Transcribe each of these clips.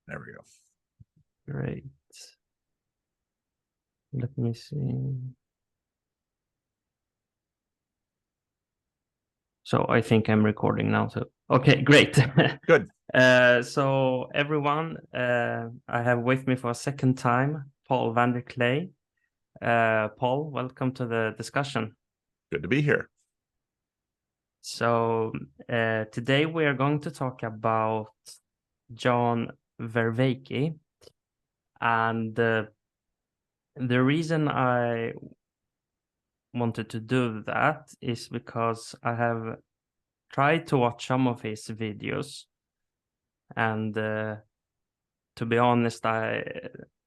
There we go. Great. Let me see. So I think I'm recording now. So okay, great. Good. So everyone, I have with me for a second time Paul van der Klee. Paul, welcome to the discussion. Good to be here. So today we are going to talk about John Vervaeke, and the reason I wanted to do that is because I have tried to watch some of his videos, and to be honest, I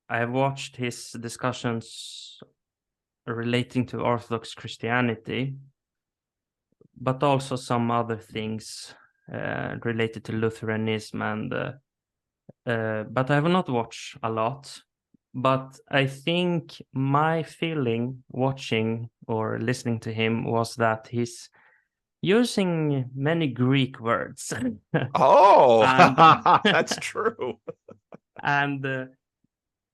have watched his discussions relating to Orthodox Christianity, but also some other things related to Lutheranism, and but I have not watched a lot. But I think my feeling watching or listening to him was that he's using many Greek words. Oh, and that's true. and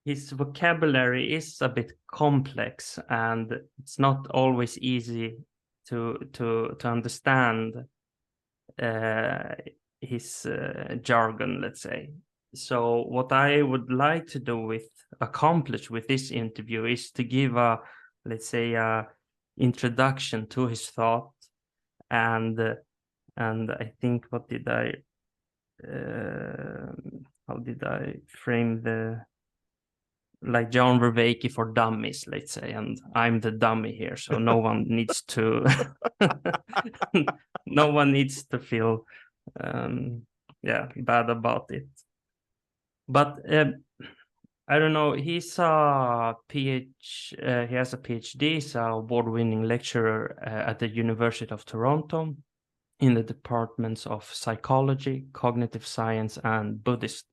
his vocabulary is a bit complex, and it's not always easy to understand his jargon, let's say. So what I would like to accomplish with this interview is to give a, let's say, a introduction to his thought, and I think how did I frame the, like John Vervaeke for dummies, let's say, and I'm the dummy here, so no one needs to no one needs to feel bad about it. But I don't know, he has a PhD, he's an award-winning lecturer at the University of Toronto in the departments of psychology, cognitive science, and Buddhist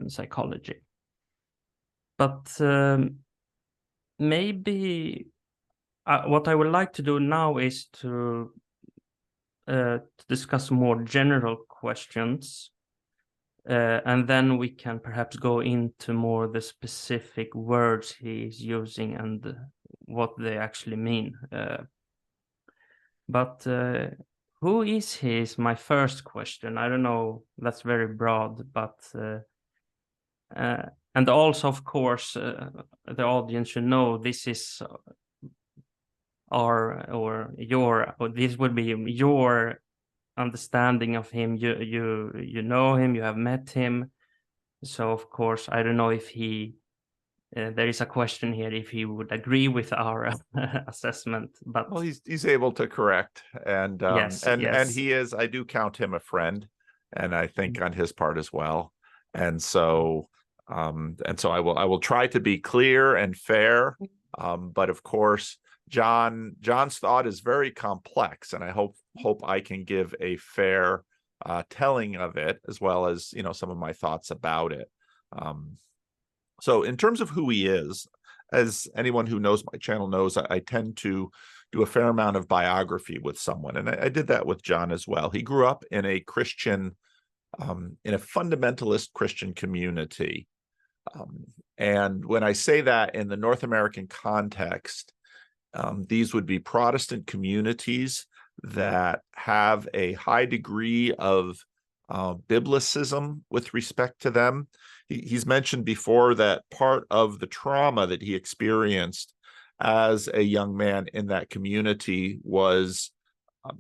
psychology. But maybe what I would like to do now is to discuss more general questions, and then we can perhaps go into more the specific words he's using and what they actually mean. But who is he is my first question. I don't know, that's very broad, but and also, of course, the audience should know this is this would be your understanding of him. You know him, you have met him, so of course I don't know if he there is a question here if he would agree with our assessment, but well, he's able to correct, and yes. and he is. I do count him a friend, and I think on his part as well. And so I will try to be clear and fair, but of course John's thought is very complex, and I hope I can give a fair telling of it, as well as some of my thoughts about it. So in terms of who he is, as anyone who knows my channel knows, I tend to do a fair amount of biography with someone, and I did that with John as well. He grew up in a Christian, in a fundamentalist Christian community. And when I say that in the North American context, these would be Protestant communities that have a high degree of biblicism with respect to them. He's mentioned before that part of the trauma that he experienced as a young man in that community was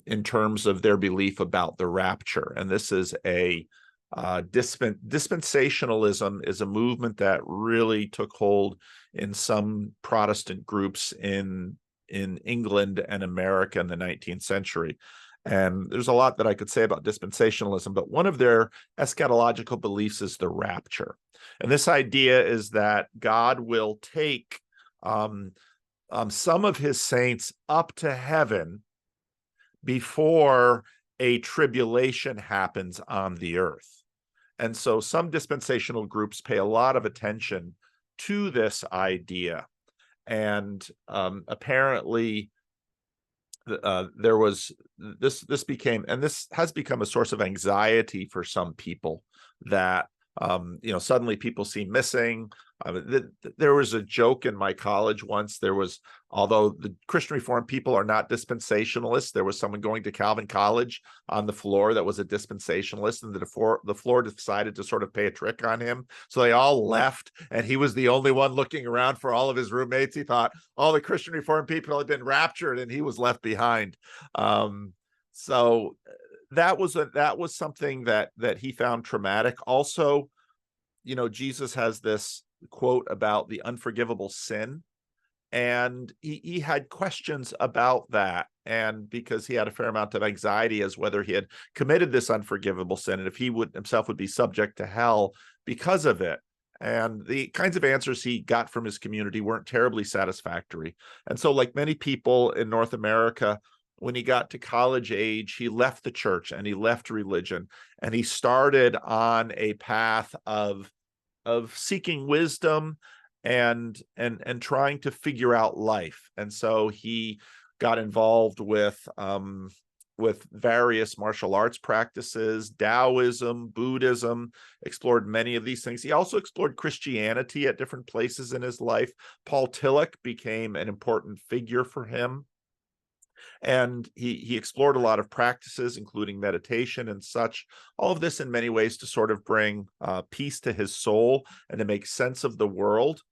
in terms of their belief about the rapture. And this is a dispensationalism is a movement that really took hold in some Protestant groups in England and America in the 19th century. And there's a lot that I could say about dispensationalism, but one of their eschatological beliefs is the rapture. And this idea is that God will take some of his saints up to heaven before a tribulation happens on the earth. And so some dispensational groups pay a lot of attention to this idea. And apparently there was this became, and this has become a source of anxiety for some people, that Suddenly people seem missing. There was a joke in my college once. Although the Christian Reformed people are not dispensationalists, there was someone going to Calvin College on the floor that was a dispensationalist, and the floor decided to sort of play a trick on him. So they all left, and he was the only one looking around for all of his roommates. He thought all the Christian Reformed people had been raptured, and he was left behind. So that was something that he found traumatic. Also, Jesus has this quote about the unforgivable sin, and he had questions about that, and because he had a fair amount of anxiety as whether he had committed this unforgivable sin and if he himself would be subject to hell because of it. And the kinds of answers he got from his community weren't terribly satisfactory. And so, like many people in North America, when he got to college age, he left the church and he left religion, and he started on a path of seeking wisdom and trying to figure out life. And so he got involved with various martial arts practices, Taoism, Buddhism, explored many of these things. He also explored Christianity at different places in his life. Paul Tillich became an important figure for him. And he explored a lot of practices, including meditation and such. All of this in many ways to sort of bring peace to his soul and to make sense of the world.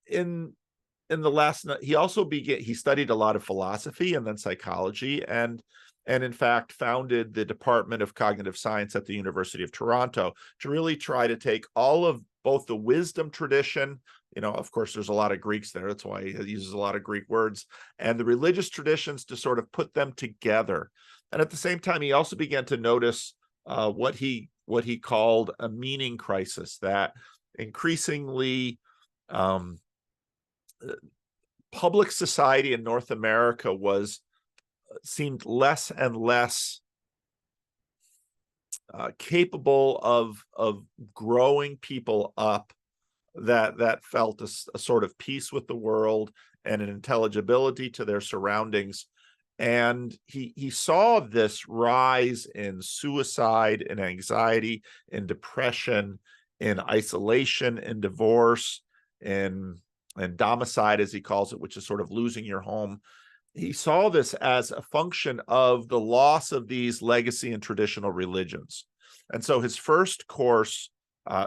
He also he studied a lot of philosophy and then psychology, and in fact founded the Department of Cognitive Science at the University of Toronto to really try to take all of both the wisdom tradition, of course, there's a lot of Greeks there, that's why he uses a lot of Greek words, and the religious traditions to sort of put them together. And at the same time, he also began to notice what he called a meaning crisis, that increasingly public society in North America seemed less and less capable of growing people up that felt a sort of peace with the world and an intelligibility to their surroundings. And he saw this rise in suicide, in anxiety, in depression, in isolation, in divorce, in domicide, as he calls it, which is sort of losing your home. He saw this as a function of the loss of these legacy and traditional religions. And so his first course,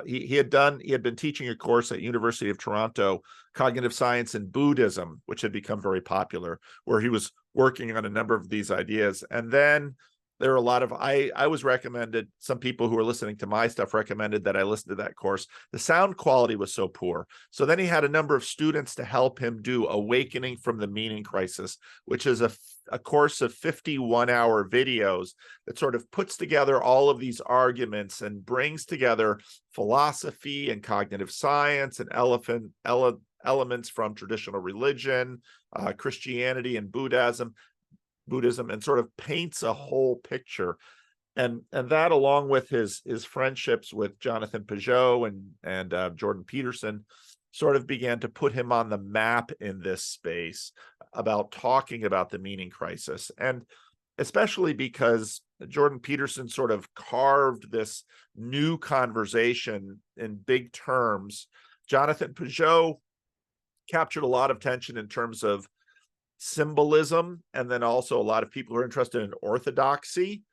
he had been teaching a course at University of Toronto, Cognitive Science and Buddhism, which had become very popular, where he was working on a number of these ideas. And then there are a lot of, I was recommended, some people who were listening to my stuff recommended that I listen to that course. The sound quality was so poor. So then he had a number of students to help him do Awakening from the Meaning Crisis, which is a course of 51-hour videos that sort of puts together all of these arguments and brings together philosophy and cognitive science and elements from traditional religion, Christianity and Buddhism, and sort of paints a whole picture. And that, along with his friendships with Jonathan Pageau and Jordan Peterson, sort of began to put him on the map in this space about talking about the meaning crisis. And especially because Jordan Peterson sort of carved this new conversation in big terms. Jonathan Pageau captured a lot of tension in terms of symbolism, and then also a lot of people who are interested in orthodoxy.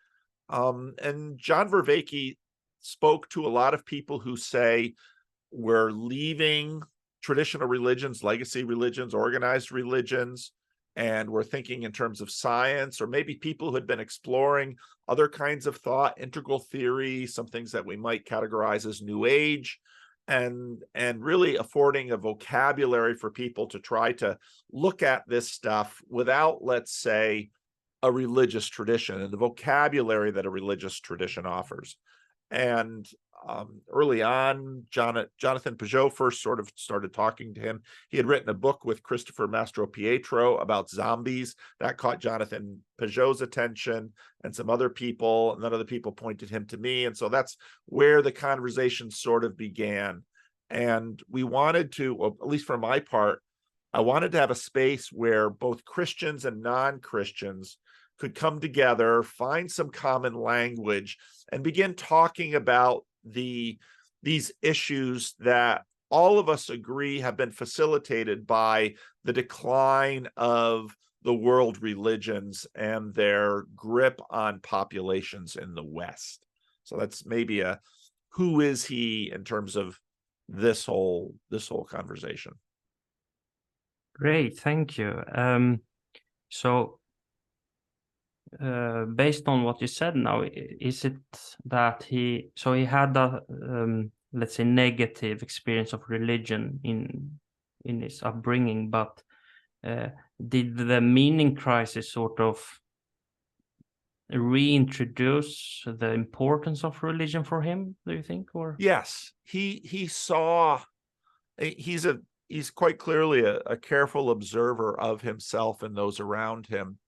And John Vervaeke spoke to a lot of people who say we're leaving traditional religions, legacy religions, organized religions, and we're thinking in terms of science, or maybe people who had been exploring other kinds of thought, integral theory, some things that we might categorize as New Age, and really affording a vocabulary for people to try to look at this stuff without, let's say, a religious tradition and the vocabulary that a religious tradition offers. And early on, Jonathan Pageau first sort of started talking to him. He had written a book with Christopher Mastropietro about zombies. That caught Jonathan Pageau's attention and some other people, and then other people pointed him to me. And so that's where the conversation sort of began. And we wanted to, well, at least for my part, I wanted to have a space where both Christians and non-Christians could come together, find some common language, and begin talking about the these issues that all of us agree have been facilitated by the decline of the world religions and their grip on populations in the West. So that's maybe a who is he in terms of this whole conversation. Great, thank you. So based on what you said now, is it that he had a let's say negative experience of religion in his upbringing, but did the meaning crisis sort of reintroduce the importance of religion for him, do you think? Or yes, he saw, he's quite clearly a careful observer of himself and those around him,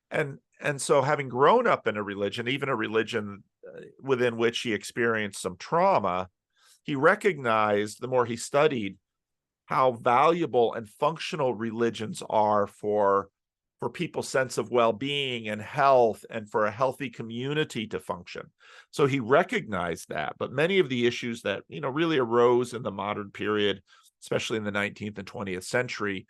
and so having grown up in a religion, even a religion within which he experienced some trauma, he recognized, the more he studied, how valuable and functional religions are for people's sense of well-being and health, and for a healthy community to function. So he recognized that. But many of the issues that really arose in the modern period, especially in the 19th and 20th century,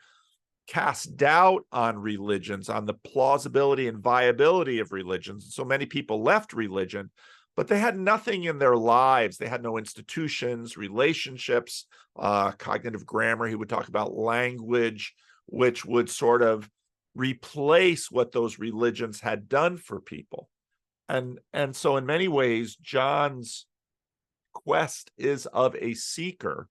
cast doubt on religions, on the plausibility and viability of religions. So many people left religion, but they had nothing in their lives. They had no institutions, relationships, cognitive grammar. He would talk about language, which would sort of replace what those religions had done for people. And so in many ways, John's quest is of a seeker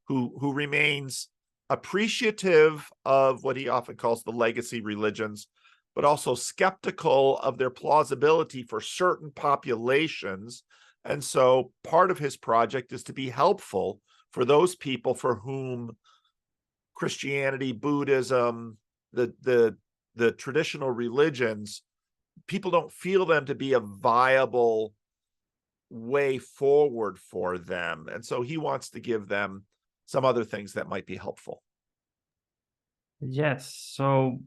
who remains appreciative of what he often calls the legacy religions, but also skeptical of their plausibility for certain populations. And so part of his project is to be helpful for those people for whom Christianity, Buddhism, the traditional religions, people don't feel them to be a viable way forward for them. And so he wants to give them some other things that might be helpful. yes, so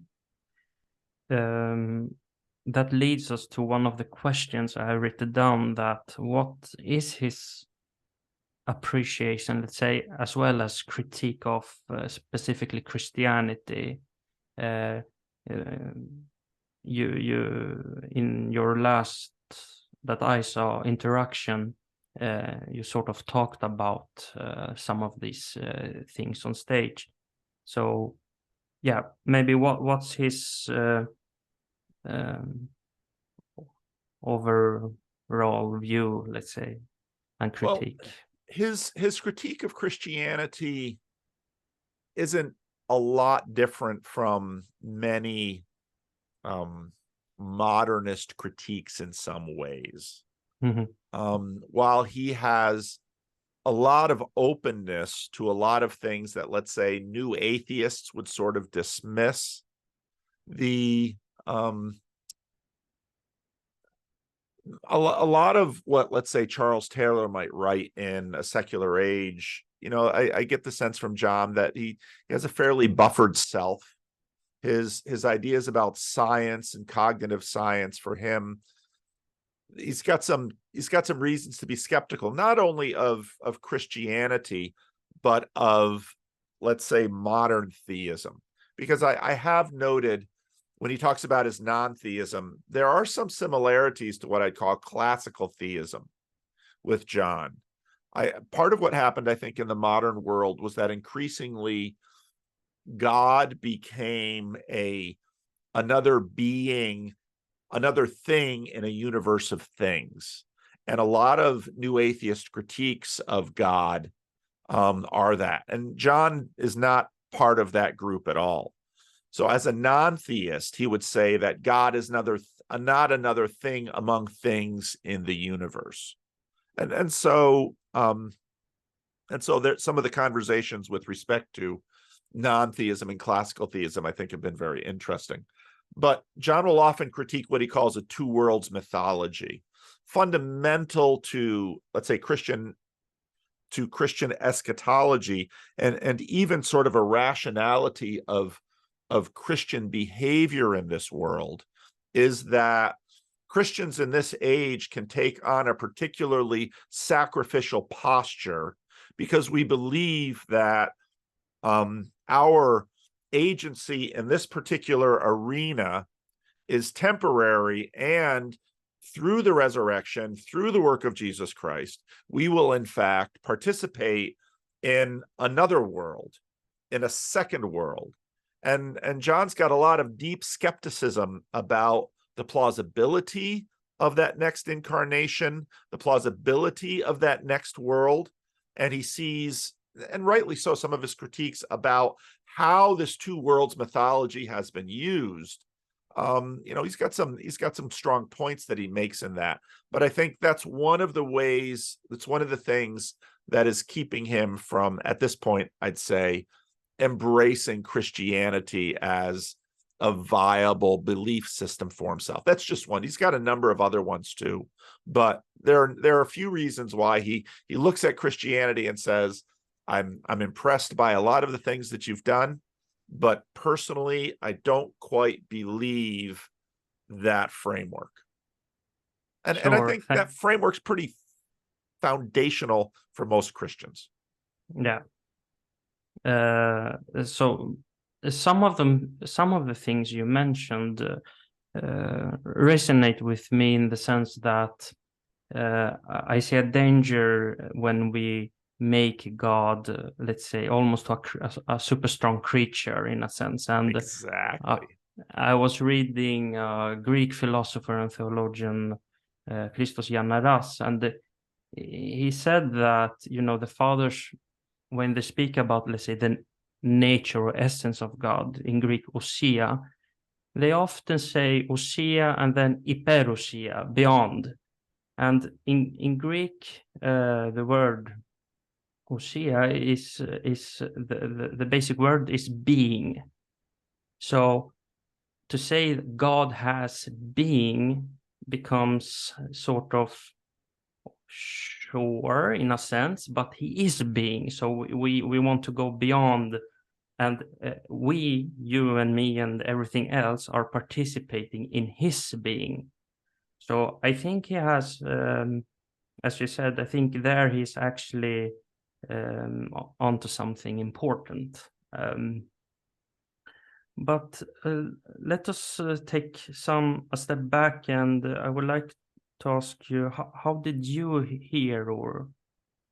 that leads us to one of the questions I have written down, that what is his appreciation, let's say, as well as critique of specifically Christianity? You in your last that I saw interaction, you sort of talked about some of these things on stage. So yeah, maybe what's his overall view, let's say, and critique? Well, his critique of Christianity isn't a lot different from many modernist critiques in some ways. While he has a lot of openness to a lot of things that, let's say, new atheists would sort of dismiss, a lot of what, let's say, Charles Taylor might write in A Secular Age, I get the sense from John that he has a fairly buffered self. His ideas about science and cognitive science, for him, he's got some reasons to be skeptical, not only of Christianity, but of, let's say, modern theism. Because I have noted, when he talks about his non-theism, there are some similarities to what I'd call classical theism with John. Part of what happened, I think, in the modern world was that increasingly God became another being, another thing in a universe of things. And a lot of new atheist critiques of God are that. And John is not part of that group at all. So as a non-theist, he would say that God is not another thing among things in the universe. And so there, some of the conversations with respect to non-theism and classical theism, I think, have been very interesting. But John will often critique what he calls a two worlds mythology, fundamental to, let's say, Christian eschatology, and even sort of a rationality of Christian behavior in this world, is that Christians in this age can take on a particularly sacrificial posture because we believe that our agency in this particular arena is temporary, and through the resurrection, through the work of Jesus Christ, we will in fact participate in another world, in a second world. And John's got a lot of deep skepticism about the plausibility of that next incarnation, the plausibility of that next world. And he sees, and rightly so, some of his critiques about how this two worlds mythology has been used. He's got some strong points that he makes in that. But I think that's one of the ways, that's one of the things that is keeping him from, at this point, I'd say, embracing Christianity as a viable belief system for himself. That's just one. He's got a number of other ones too, but there are a few reasons why he looks at Christianity and says, I'm impressed by a lot of the things that you've done, but personally, I don't quite believe that framework. And I think that framework's pretty foundational for most Christians. Yeah. So some of the things you mentioned resonate with me in the sense that I see a danger when we make God, let's say, almost a super strong creature in a sense. And exactly. I was reading Greek philosopher and theologian Christos Yannaras, and he said that, the fathers, when they speak about, let's say, the nature or essence of God, in Greek, ousia, they often say ousia and then hyperousia, beyond. And in Greek, the word ousia is the basic word is being. So to say that God has being becomes sort of sure in a sense, but he is being. So we want to go beyond, and we, you and me and everything else, are participating in his being. So I think he has, as you said, I think there he's actually onto something important. But let us take a step back, and I would like to ask you, how did you hear or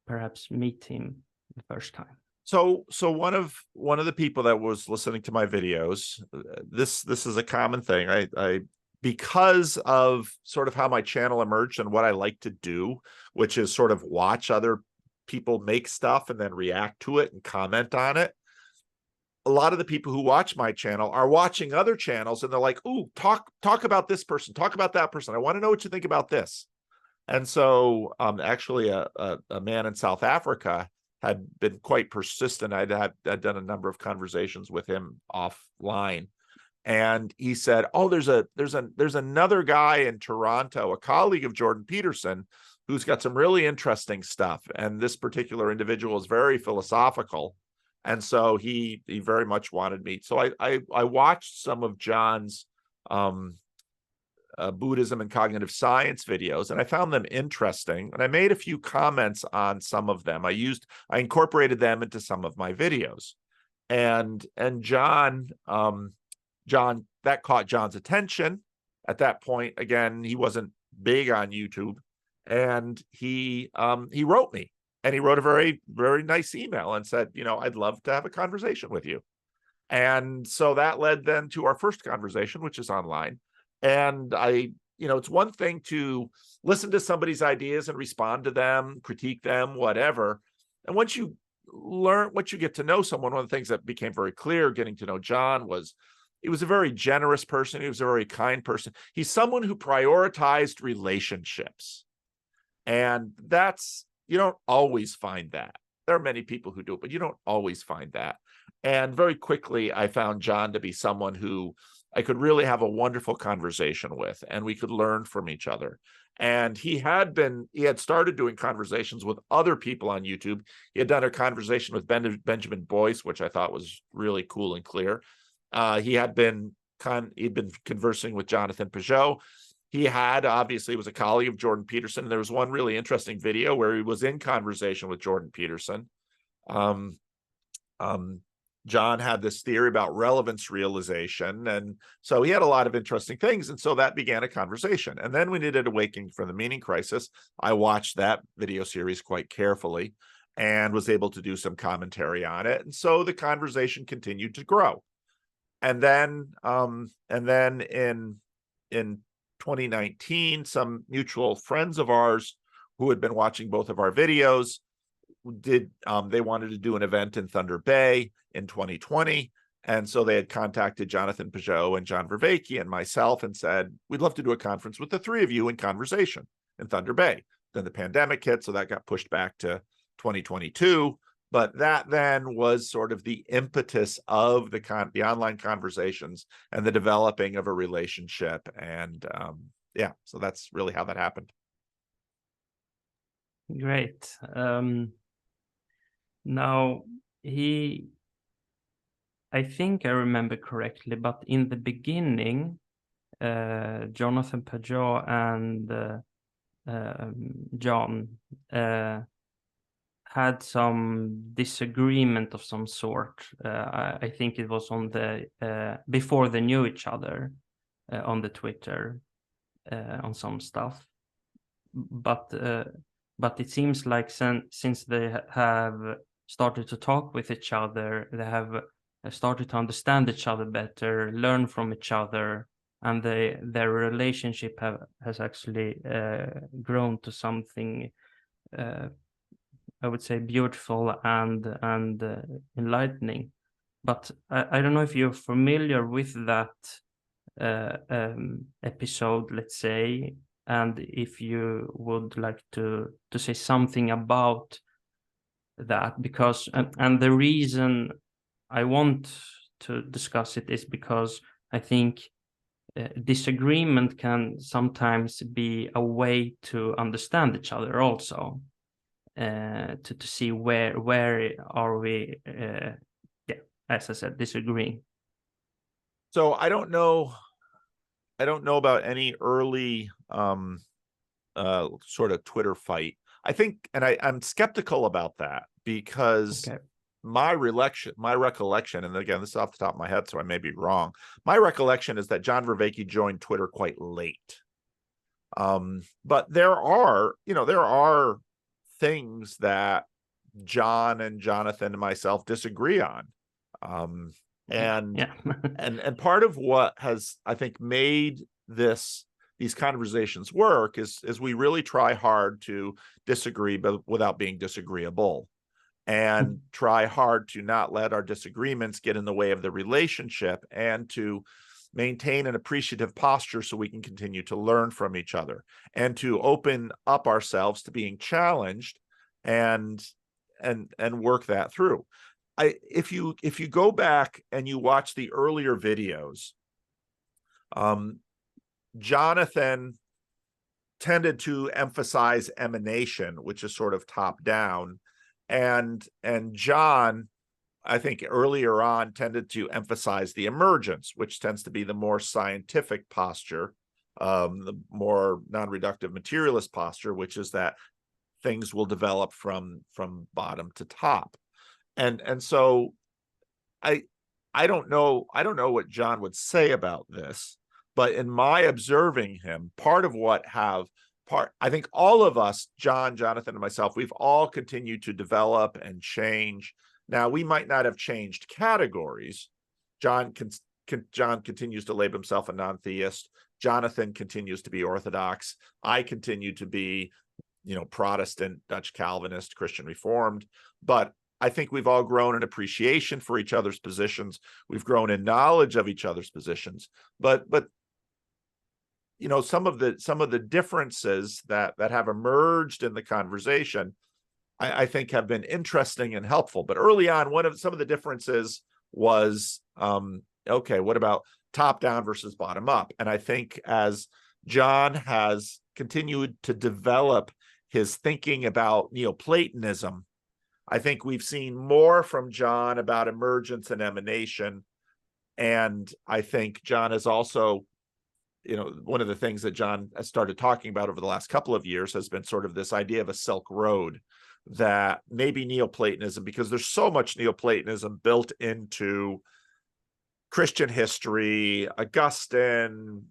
perhaps meet him the first time? So one of the people that was listening to my videos, this is a common thing. I because of sort of how my channel emerged and what I like to do, which is sort of watch other people make stuff and then react to it and comment on it. A lot of the people who watch my channel are watching other channels, and they're like, "Ooh, talk about this person, talk about that person. I want to know what you think about this." And so actually a man in South Africa had been quite persistent. I'd done a number of conversations with him offline, and he said, "Oh, there's another guy in Toronto, a colleague of Jordan Peterson, who's got some really interesting stuff. And this particular individual is very philosophical." And so he very much wanted me. So I watched some of John's Buddhism and cognitive science videos, and I found them interesting. And I made a few comments on some of them. I incorporated them into some of my videos. And John, that caught John's attention. At that point, again, he wasn't big on YouTube, and he wrote me. And he wrote a very, very nice email and said, "I'd love to have a conversation with you." And so that led then to our first conversation, which is online. And it's one thing to listen to somebody's ideas and respond to them, critique them, whatever. And once you get to know someone, one of the things that became very clear getting to know John was he was a very generous person. He was a very kind person. He's someone who prioritized relationships. And you don't always find that. There are many people who do it, but you don't always find that. And very quickly, I found John to be someone who I could really have a wonderful conversation with, and we could learn from each other. And he had started doing conversations with other people on YouTube. He had done a conversation with Benjamin Boyce, which I thought was really cool and clear. He'd been conversing with Jonathan Peugeot. he had, obviously, was a colleague of Jordan Peterson. And there was one really interesting video where he was in conversation with Jordan Peterson. John had this theory about relevance realization. And so he had a lot of interesting things. And so that began a conversation. And then we did Awakening from the Meaning Crisis. I watched that video series quite carefully and was able to do some commentary on it. And so the conversation continued to grow. And then in 2019, some mutual friends of ours who had been watching both of our videos they wanted to do an event in Thunder Bay in 2020. And so they had contacted Jonathan Pageau and John Vervaeke and myself and said, we'd love to do a conference with the three of you in conversation in Thunder Bay. Then the pandemic hit, so that got pushed back to 2022. But that then was sort of the impetus of the online conversations and the developing of a relationship. And yeah, so that's really how that happened. Great. Now, I think I remember correctly, but in the beginning, Jonathan Pageau and John had some disagreement of some sort. I think it was on the before they knew each other on the Twitter on some stuff, but it seems like since they have started to talk with each other, they have started to understand each other better, learn from each other, and their relationship has actually grown to something I would say beautiful and enlightening. But I don't know if you're familiar with that episode, let's say, and if you would like to say something about that, because and the reason I want to discuss it is because I think disagreement can sometimes be a way to understand each other also, to see where are we as I said, disagreeing. So I don't know about any early sort of Twitter fight. I think, and I'm skeptical about that because my recollection, and again, this is off the top of my head, so I may be wrong. My recollection is that John Vervaeke joined Twitter quite late. But there are things that John and Jonathan and myself disagree on. And part of what has, I think, made these conversations work is we really try hard to disagree, but without being disagreeable, and try hard to not let our disagreements get in the way of the relationship, and to maintain an appreciative posture so we can continue to learn from each other and to open up ourselves to being challenged and work that through. If you go back and you watch the earlier videos, Jonathan tended to emphasize emanation, which is sort of top down, and John, I think earlier on, tended to emphasize the emergence, which tends to be the more scientific posture, the more non-reductive materialist posture, which is that things will develop from bottom to top. And so I don't know what John would say about this, but in my observing him, I think all of us, John, Jonathan, and myself, we've all continued to develop and change. Now, we might not have changed categories. John continues to label himself a non-theist. Jonathan continues to be Orthodox. I continue to be, Protestant, Dutch Calvinist, Christian Reformed. But I think we've all grown in appreciation for each other's positions. We've grown in knowledge of each other's positions. But some of the differences that have emerged in the conversation, I think, have been interesting and helpful. But early on, some of the differences was, what about top down versus bottom up? And I think as John has continued to develop his thinking about Neoplatonism, I think we've seen more from John about emergence and emanation. And I think John has also one of the things that John has started talking about over the last couple of years has been sort of this idea of a Silk Road, that maybe Neoplatonism, because there's so much Neoplatonism built into Christian history, Augustine,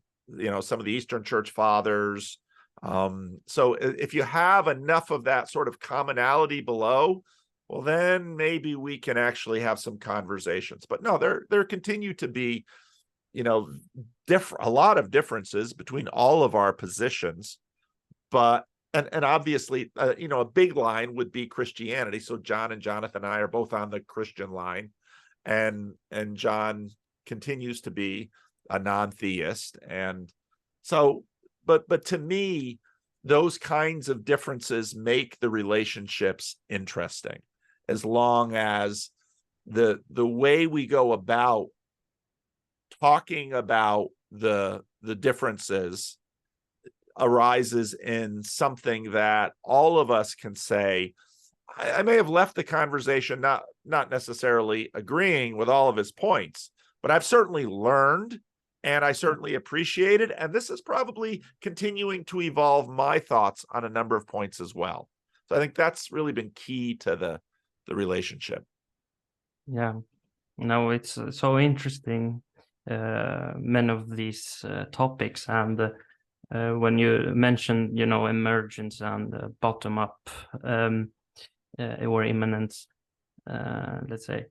some of the Eastern Church Fathers. So if you have enough of that sort of commonality below, well, then maybe we can actually have some conversations. But no, there continue to be, a lot of differences between all of our positions. But and obviously, a big line would be Christianity. So John and Jonathan and I are both on the Christian line, and John continues to be a non-theist. And so, but to me, those kinds of differences make the relationships interesting, as long as the way we go about talking about the differences arises in something that all of us can say, I may have left the conversation not necessarily agreeing with all of his points, but I've certainly learned, and I certainly appreciate it. And this is probably continuing to evolve my thoughts on a number of points as well. So I think that's really been key to the relationship. Yeah, no, it's so interesting, many of these topics. And when you mentioned, emergence and bottom up or immanence, let's say,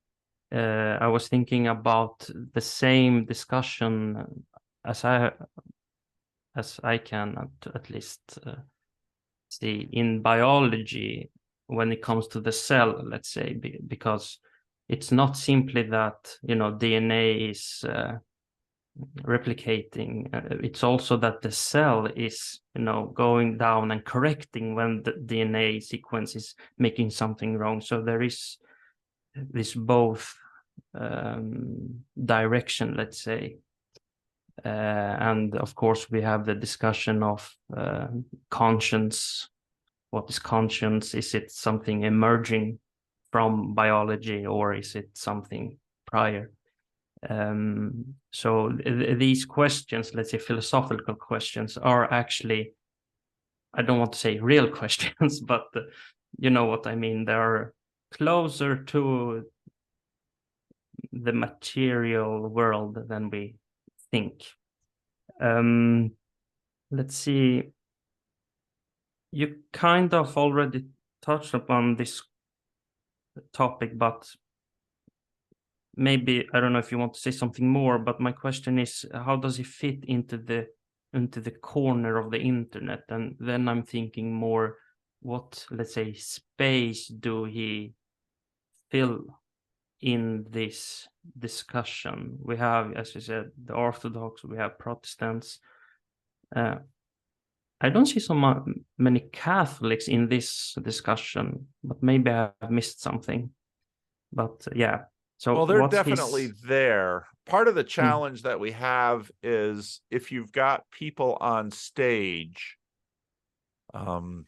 I was thinking about the same discussion as I can at least see in biology when it comes to the cell, let's say, because it's not simply that DNA is replicating. It's also that the cell is going down and correcting when the DNA sequence is making something wrong. So there is this both direction, let's say. And of course we have the discussion of conscience. What is conscience? Is it something emerging from biology, or is it something prior? So these questions, let's say philosophical questions, are actually, I don't want to say real questions, but you know what I mean. They're closer to the material world than we think. Let's see. You kind of already touched upon this topic, but maybe, I don't know if you want to say something more, but my question is, how does it fit into the corner of the internet? And then I'm thinking more, what, let's say, space do he fill in this discussion? We have, as you said, the Orthodox, we have Protestants. I don't see so many Catholics in this discussion, but maybe I've missed something. But yeah. So, well, they're definitely there. Part of the challenge that we have is if you've got people on stage, and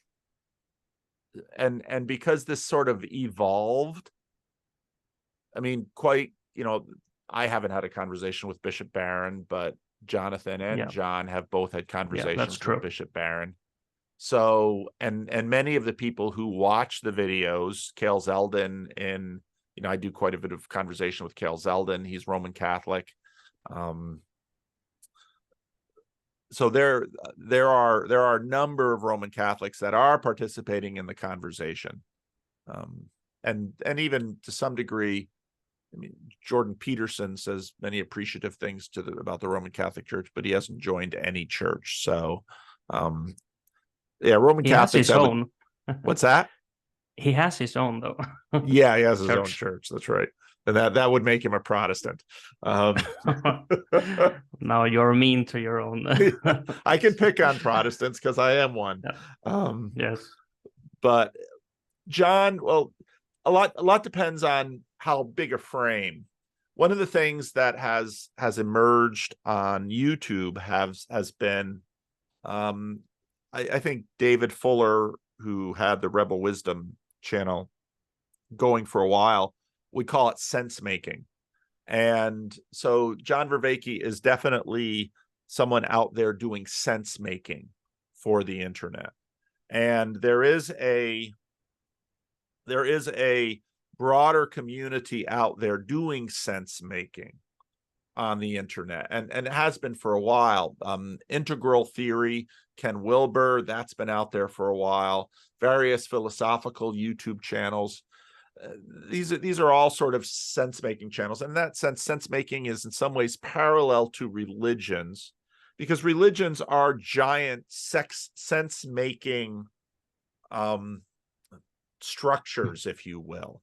because this sort of evolved, I mean, quite, I haven't had a conversation with Bishop Barron, but Jonathan and John have both had conversations with Bishop Barron. So, and many of the people who watch the videos, Cale Zeldin, I do quite a bit of conversation with Cale Zeldin. He's Roman Catholic. So there are a number of Roman Catholics that are participating in the conversation. And even to some degree, I mean, Jordan Peterson says many appreciative things about the Roman Catholic Church, but he hasn't joined any church. So, Roman Catholics has his own. What's that? He has his own, though. Yeah, he has his own church. That's right. And that would make him a Protestant. Now you're mean to your own. I can pick on Protestants because I am one. Yes. But John, well, a lot depends on how big a frame. One of the things that has emerged on YouTube has been, I think David Fuller, who had the Rebel Wisdom channel going for a while, we call it sense making. And so John Vervaeke is definitely someone out there doing sense making for the internet. And there is a broader community out there doing sense making on the internet, and it has been for a while. Integral theory, Ken Wilber, that's been out there for a while. Various philosophical YouTube channels. These are all sort of sense-making channels. And in that sense, sense-making is in some ways parallel to religions, because religions are giant sense-making structures, if you will.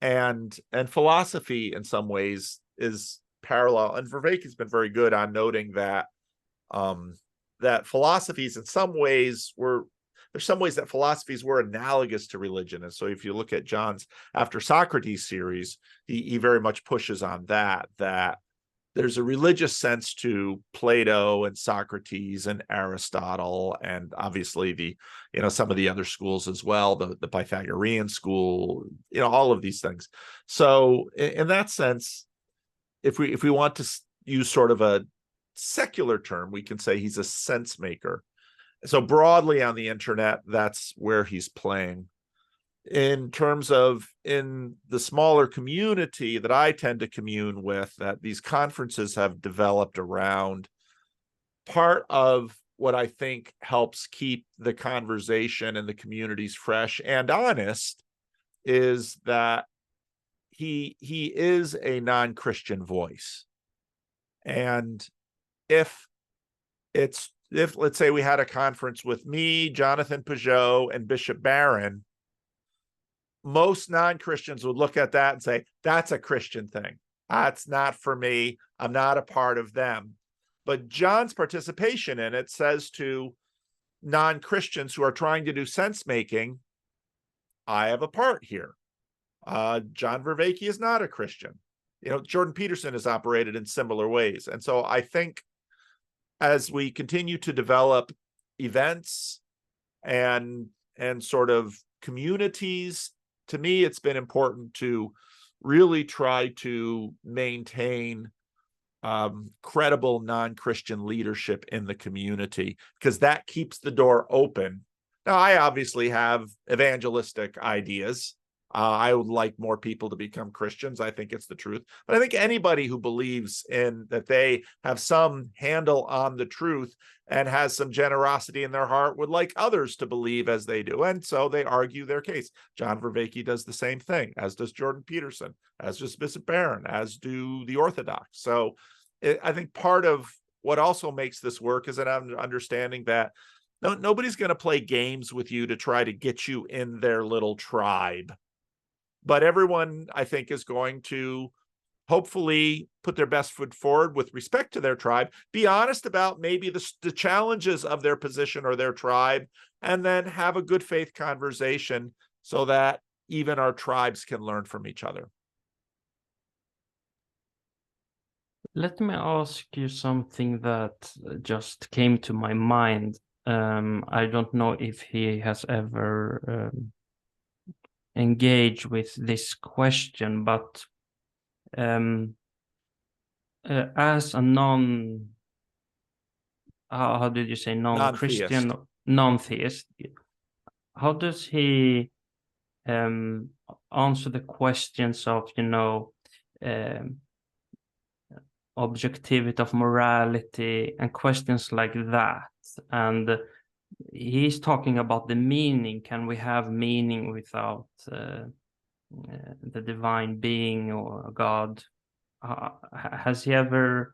And philosophy in some ways is parallel. And Vervaeke has been very good on noting that that philosophies in some ways there's some ways that philosophies were analogous to religion. And so if you look at John's After Socrates series, he very much pushes on that there's a religious sense to Plato and Socrates and Aristotle, and obviously some of the other schools as well, the Pythagorean school, all of these things. So in that sense, if we want to use sort of a secular term, we can say he's a sense maker. So broadly on the internet, that's where he's playing. In terms of in the smaller community that I tend to commune with, that these conferences have developed around, part of what I think helps keep the conversation and the communities fresh and honest is that he is a non-Christian voice. And if let's say we had a conference with me, Jonathan Peugeot, and Bishop Barron, most non-Christians would look at that and say, that's a Christian thing. That's not for me. I'm not a part of them. But John's participation in it says to non-Christians who are trying to do sense-making, I have a part here. John Vervaeke is not a Christian. Jordan Peterson has operated in similar ways. And so I think as we continue to develop events and sort of communities, to me, it's been important to really try to maintain credible non-Christian leadership in the community, because that keeps the door open. Now, I obviously have evangelistic ideas. I would like more people to become Christians. I think it's the truth. But I think anybody who believes in that they have some handle on the truth and has some generosity in their heart would like others to believe as they do. And so they argue their case. John Vervaeke does the same thing, as does Jordan Peterson, as does Bishop Barron, as do the Orthodox. So I think part of what also makes this work is an understanding that nobody's going to play games with you to try to get you in their little tribe. But everyone, I think, is going to hopefully put their best foot forward with respect to their tribe, be honest about maybe the challenges of their position or their tribe, and then have a good faith conversation so that even our tribes can learn from each other. Let me ask you something that just came to my mind. I don't know if he has ever engaged with this question, but as a how did you say, non-Christian, non-theist, how does he answer the questions of objectivity of morality and questions like that? And he's talking about the meaning. Can we have meaning without the divine being or God? Has he ever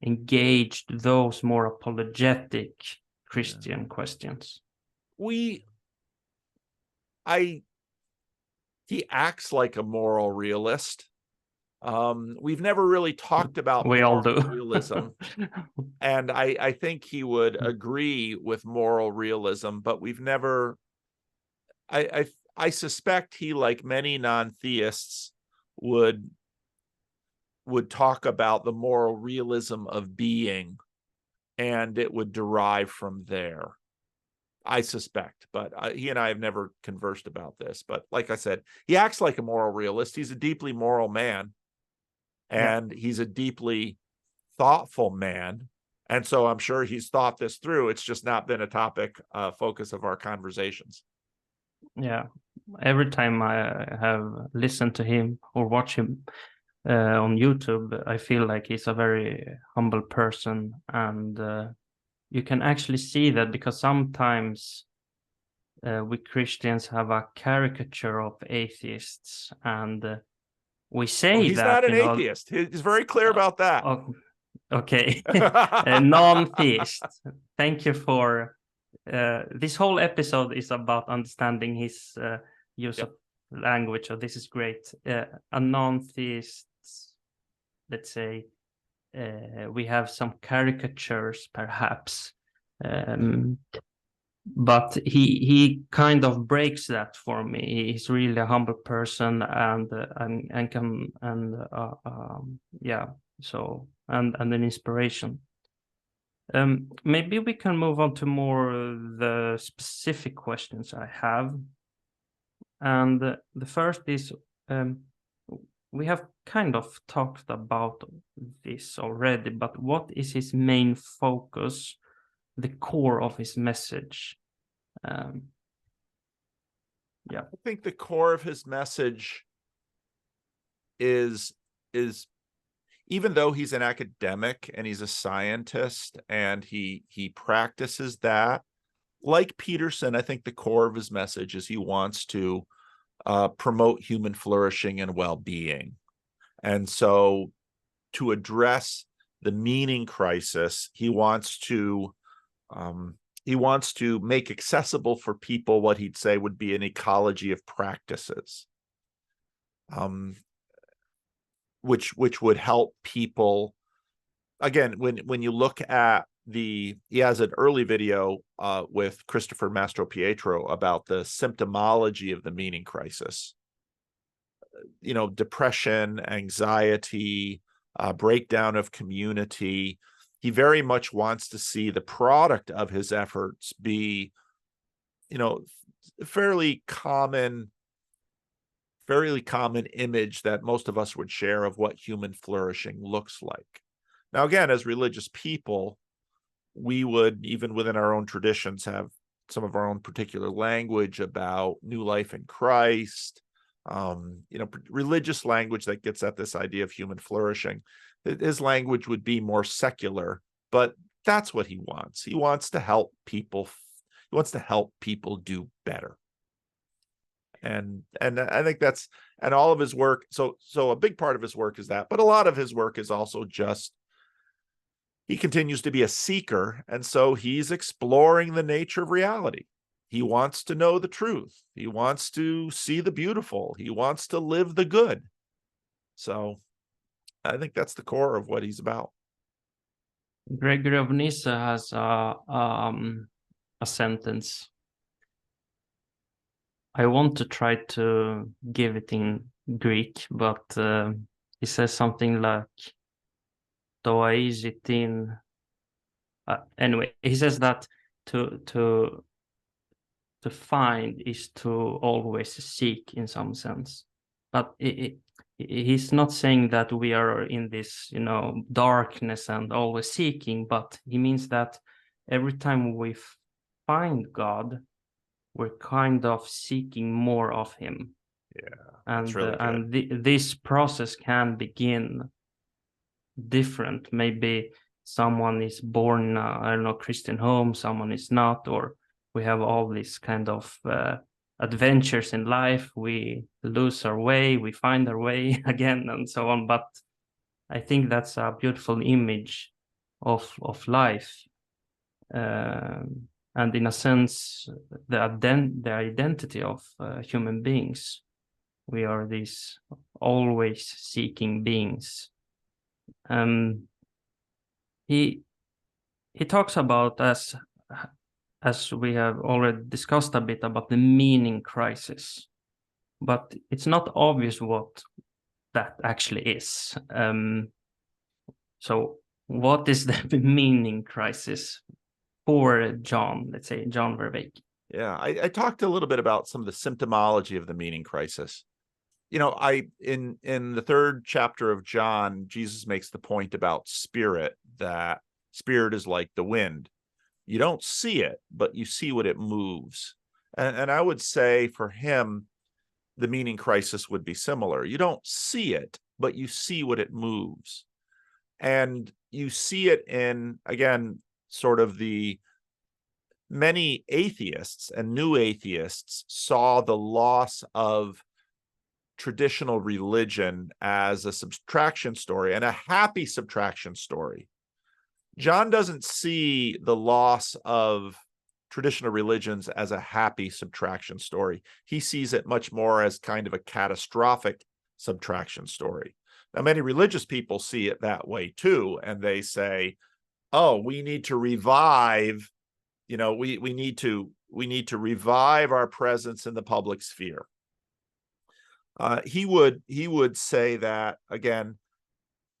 engaged those more apologetic Christian questions? He acts like a moral realist. We've never really talked about moral realism. And I think he would agree with moral realism, but we've never, I suspect he, like many non-theists, would talk about the moral realism of being, and it would derive from there. I suspect, but he and I have never conversed about this. But like I said, he acts like a moral realist. He's a deeply moral man, and he's a deeply thoughtful man. And so I'm sure he's thought this through. It's just not been a topic focus of our conversations. Yeah. Every time I have listened to him or watch him on YouTube, I feel like he's a very humble person. And you can actually see that, because sometimes we Christians have a caricature of atheists, and we say he's that, not an atheist. He's very clear about that. Okay. Non-theist. Thank you for this whole episode is about understanding his use of language, so this is great. A non-theist, let's say, we have some caricatures perhaps, but he kind of breaks that for me. He's really a humble person, and yeah, so and an inspiration. Maybe we can move on to more the specific questions I have. And the first is, we have kind of talked about this already, but what is his main focus, the core of his message? Yeah, I think the core of his message is even though he's an academic and he's a scientist and he practices that, like Peterson, I think the core of his message is he wants to promote human flourishing and well-being. And so to address the meaning crisis, he wants to make accessible for people what he'd say would be an ecology of practices, which would help people. Again, when you look at he has an early video with Christopher Mastropietro about the symptomology of the meaning crisis. Depression, anxiety, breakdown of community. He very much wants to see the product of his efforts be, fairly common image that most of us would share of what human flourishing looks like. Now, again, as religious people, we would, even within our own traditions, have some of our own particular language about new life in Christ, religious language that gets at this idea of human flourishing. His language would be more secular, but that's what he wants. He wants to help people. He wants to help people do better. And I think that's, and all of his work. So a big part of his work is that, but a lot of his work is also just, he continues to be a seeker. And so he's exploring the nature of reality. He wants to know the truth. He wants to see the beautiful. He wants to live the good. So I think that's the core of what he's about. Gregory of Nyssa has a sentence. I want to try to give it in Greek, but he says something like "toaizitin." Anyway, he says that to find is to always seek in some sense, but he's not saying that we are in this, darkness and always seeking, but he means that every time we find God, we're kind of seeking more of him. Yeah, and that's really good. This process can begin different. Maybe someone is born, I don't know, Christian home, someone is not, or we have all these kind of adventures in life. We lose our way, we find our way again, and so on. But I think that's a beautiful image of life, and in a sense, the identity of human beings. We are these always seeking beings. He talks about, as we have already discussed a bit, about the meaning crisis, but it's not obvious what that actually is. So what is the meaning crisis for John, let's say John Vervaeke? Yeah, I talked a little bit about some of the symptomology of the meaning crisis. in the third chapter of John, Jesus makes the point about spirit, that spirit is like the wind. You don't see it, but you see what it moves. And I would say for him, the meaning crisis would be similar. You don't see it, but you see what it moves. And you see it in, again, sort of the many atheists and new atheists saw the loss of traditional religion as a subtraction story, and a happy subtraction story. John doesn't see the loss of traditional religions as a happy subtraction story. He sees it much more as kind of a catastrophic subtraction story. Now, many religious people see it that way too, and they say, oh, we need to revive, we need to revive our presence in the public sphere. He would say that, again,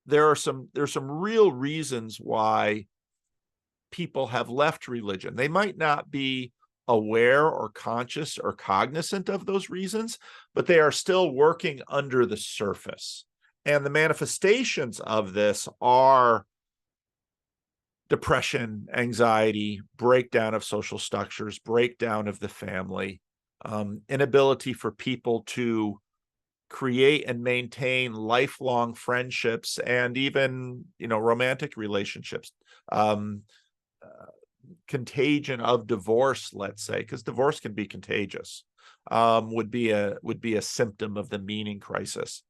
there's some real reasons why people have left religion. They might not be aware or conscious or cognizant of those reasons, but they are still working under the surface. And the manifestations of this are depression, anxiety, breakdown of social structures, breakdown of the family, inability for people to create and maintain lifelong friendships and even, romantic relationships. Contagion of divorce, let's say, because divorce can be contagious, would be a symptom of the meaning crisis.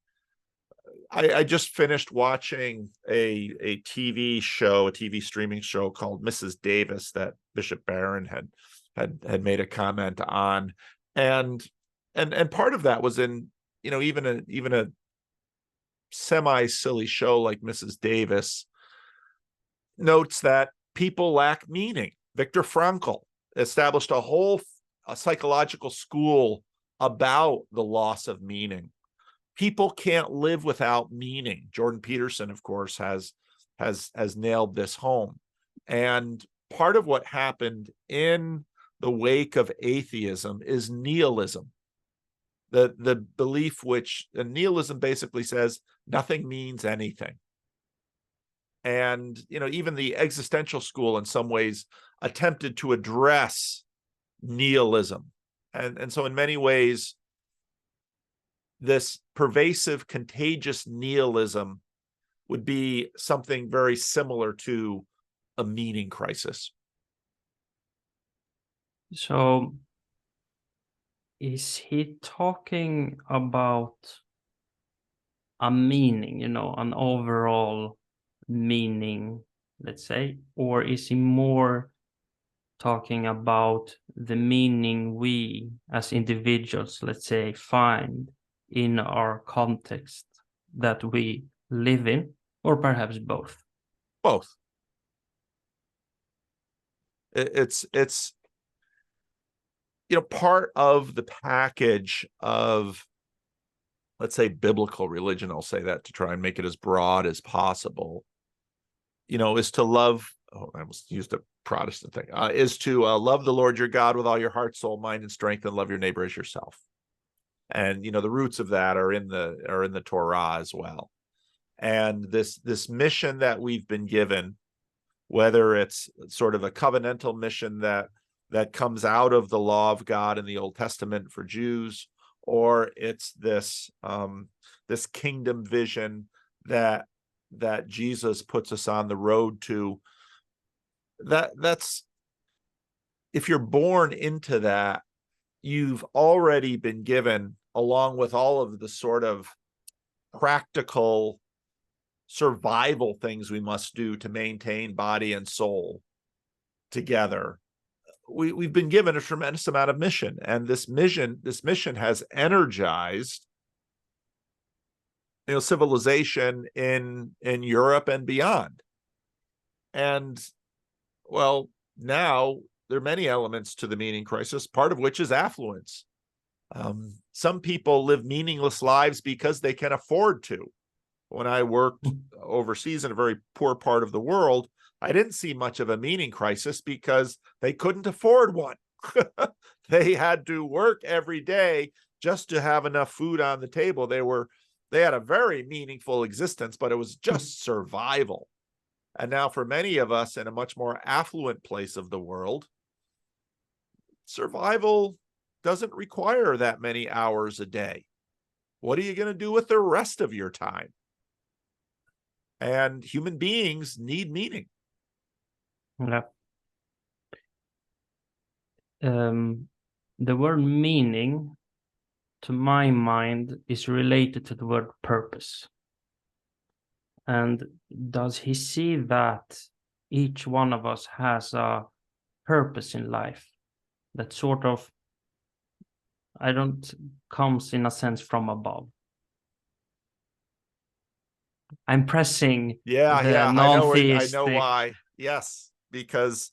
I just finished watching a TV show, a TV streaming show called Mrs. Davis that Bishop Barron had made a comment on, and part of that was in, even a semi-silly show like Mrs. Davis notes that people lack meaning. Viktor Frankl established a psychological school about the loss of meaning. People can't live without meaning. Jordan Peterson, of course, has nailed this home. And part of what happened in the wake of atheism is nihilism. The belief nihilism basically says nothing means anything. And, even the existential school in some ways attempted to address nihilism. And so in many ways, this pervasive, contagious nihilism would be something very similar to a meaning crisis. So is he talking about a meaning, an overall meaning, let's say, or is he more talking about the meaning we as individuals, let's say, find in our context that we live in, or perhaps both? Both. It's part of the package of, let's say, biblical religion, I'll say that to try and make it as broad as possible, is to love, I almost used a Protestant thing, is to love the Lord your God with all your heart, soul, mind, and strength, and love your neighbor as yourself. And, the roots of that are in the Torah as well. And this mission that we've been given, whether it's sort of a covenantal mission that comes out of the law of God in the Old Testament for Jews, or it's this kingdom vision that Jesus puts us on the road to, that's, if you're born into that, you've already been given, along with all of the sort of practical survival things we must do to maintain body and soul together. We've been given a tremendous amount of mission, and this mission has energized, civilization in Europe and beyond. And, well, now there are many elements to the meaning crisis, part of which is affluence. Some people live meaningless lives because they can afford to. When I worked overseas in a very poor part of the world, I didn't see much of a meaning crisis because they couldn't afford one. They had to work every day just to have enough food on the table. They had a very meaningful existence, but it was just survival. And now for many of us in a much more affluent place of the world, survival doesn't require that many hours a day. What are you going to do with the rest of your time? And human beings need meaning. Yeah. The word meaning, to my mind, is related to the word purpose. And does he see that each one of us has a purpose in life that sort of, comes in a sense from above? I'm pressing the non-theistic. I know why. Yes, because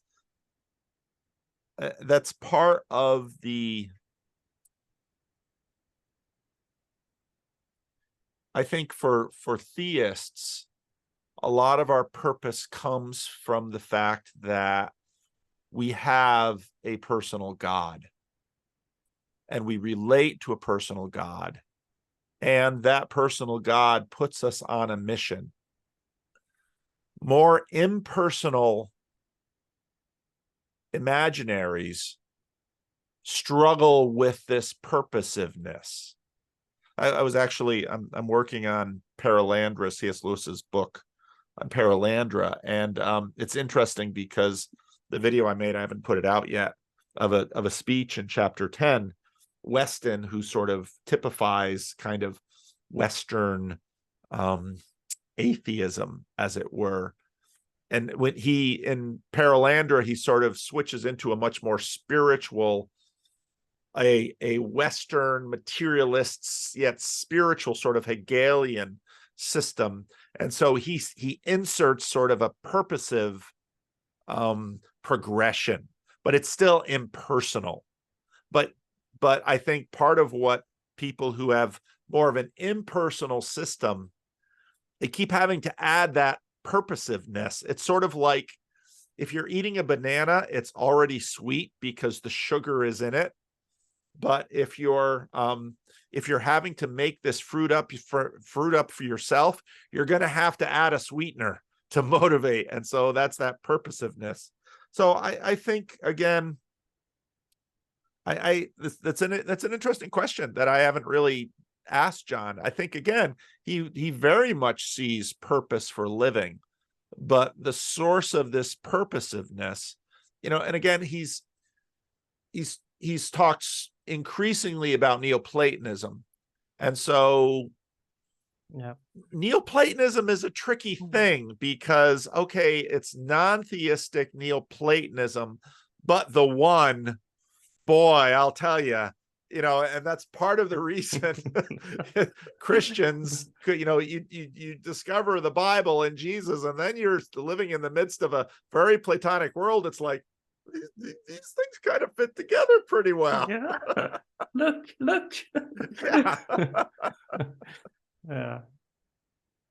that's part of the, I think for theists, a lot of our purpose comes from the fact that we have a personal God and we relate to a personal God, and that personal God puts us on a mission. More impersonal imaginaries struggle with this purposiveness. I was actually, I'm working on Paralandra, C.S. Lewis's book on Paralandra, and it's interesting because the video I made, I haven't put it out yet, of a speech in chapter 10, Weston, who sort of typifies kind of Western atheism, as it were. And when in Paralandra, he sort of switches into a much more spiritual, a Western materialist yet spiritual sort of Hegelian system. And so he inserts sort of a purposive progression, but it's still impersonal. But I think part of what people who have more of an impersonal system, they keep having to add that purposiveness. It's sort of like if you're eating a banana, it's already sweet because the sugar is in it. But if you're having to make this fruit up for yourself, you're going to have to add a sweetener to motivate. And so that's that purposiveness. So I think, again, that's an interesting question that I haven't really asked John. I think, again, he very much sees purpose for living, but the source of this purposiveness, and again, he's talked increasingly about Neoplatonism. And so Neoplatonism is a tricky thing because, okay, it's non-theistic Neoplatonism, but the one, boy, I'll tell you, and that's part of the reason Christians could, you discover the Bible and Jesus, and then you're living in the midst of a very Platonic world. It's like, these things kind of fit together pretty well. Yeah. Look. Yeah.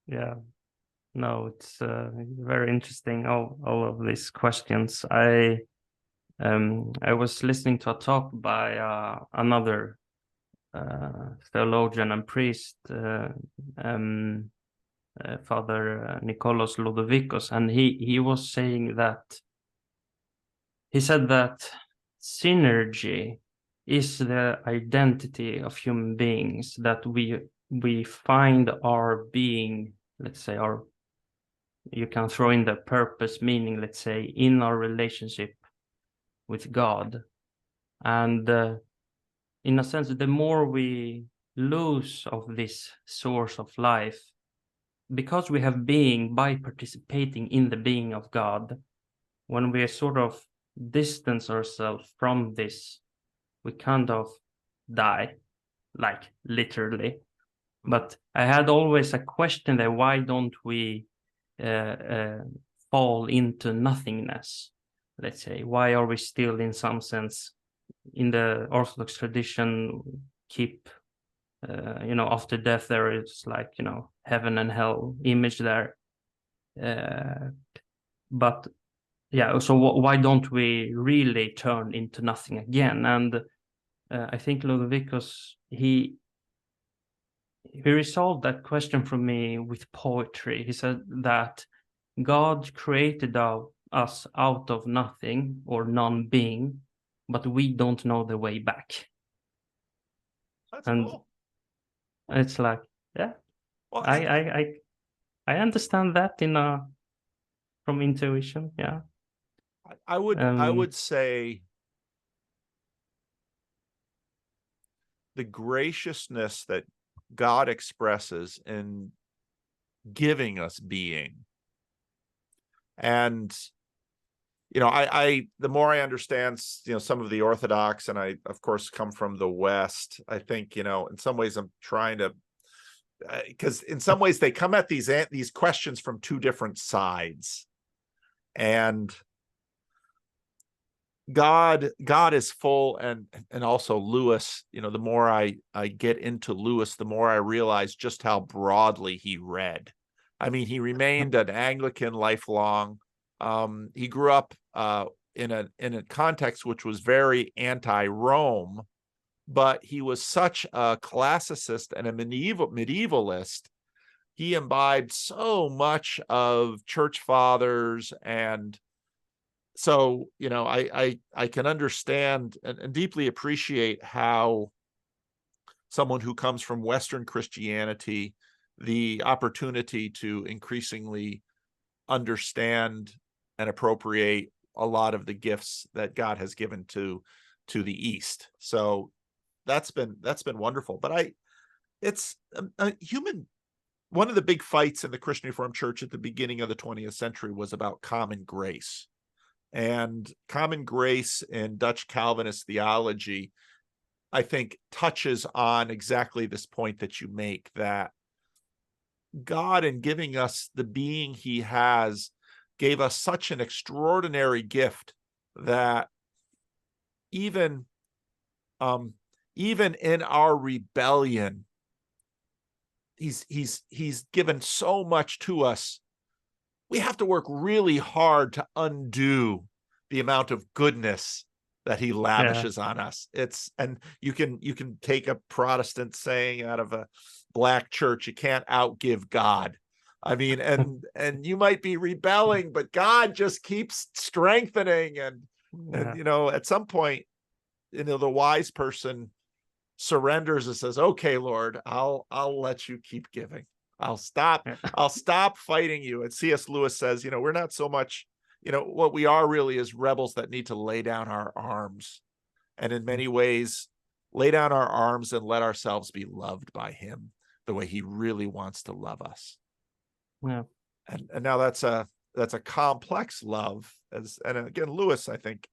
Yeah. No, it's very interesting. All of these questions. I was listening to a talk by another theologian and priest, Father Nicholas Ludovicus, and he was saying that. He said that synergy is the identity of human beings, that we find our being, let's say, you can throw in the purpose, meaning, let's say, in our relationship with God. And in a sense, the more we lose of this source of life, because we have being by participating in the being of God, when we sort of distance ourselves from this, we kind of die, like literally. But I had always a question there: why don't we fall into nothingness? Let's say, why are we still, in some sense, in the Orthodox tradition, keep after death there is like heaven and hell image there, but yeah, so why don't we really turn into nothing again? And I think Ludovicus, he resolved that question for me with poetry. He said that God created us out of nothing or non-being, but we don't know the way back. That's And cool. it's like, yeah, Well, I understand that from intuition. Yeah. I would say the graciousness that God expresses in giving us being. And, you know, the more I understand, you know, some of the Orthodox, and I, of course, come from the West, I think, you know, in some ways I'm trying to, because in some ways they come at these questions from two different sides. And God is full, and also Lewis, you know, the more I get into Lewis, the more I realize just how broadly he read. I mean, he remained an Anglican lifelong. He grew up in a context which was very anti-Rome, but he was such a classicist and a medievalist. He imbibed so much of church fathers, and so, you know, I can understand and deeply appreciate how someone who comes from Western Christianity, the opportunity to increasingly understand and appropriate a lot of the gifts that God has given to the East. So that's been wonderful. But it's a human. One of the big fights in the Christian Reformed Church at the beginning of the 20th century was about common grace. And common grace in Dutch Calvinist theology, I think, touches on exactly this point that you make, that God, in giving us the being he has, gave us such an extraordinary gift that even in our rebellion, he's given so much to us. We have to work really hard to undo the amount of goodness that he lavishes on us. And you can take a Protestant saying out of a black church, you can't outgive God. I mean, and you might be rebelling, but God just keeps strengthening. And you know, at some point, you know, the wise person surrenders and says, okay, Lord, I'll let you keep giving. I'll stop fighting you. And C.S. Lewis says, you know, we're not so much, you know, what we are really is rebels that need to lay down our arms, and in many ways lay down our arms and let ourselves be loved by him the way he really wants to love us. Yeah. And now that's a complex love. And again, Lewis, I think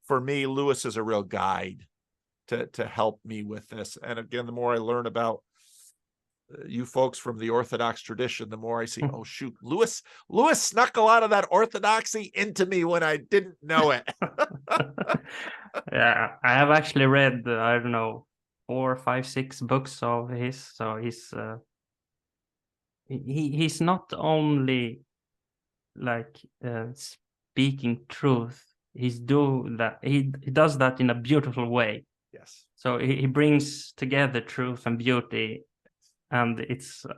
for me, Lewis is a real guide to help me with this. And again, the more I learn about you folks from the Orthodox tradition, the more I see, oh shoot, Lewis snuck a lot of that orthodoxy into me when I didn't know it. Yeah, I have actually read, I don't know, 4, 5, 6 books of his. So he's not only like speaking truth. He does that in a beautiful way. Yes. So he brings together truth and beauty, and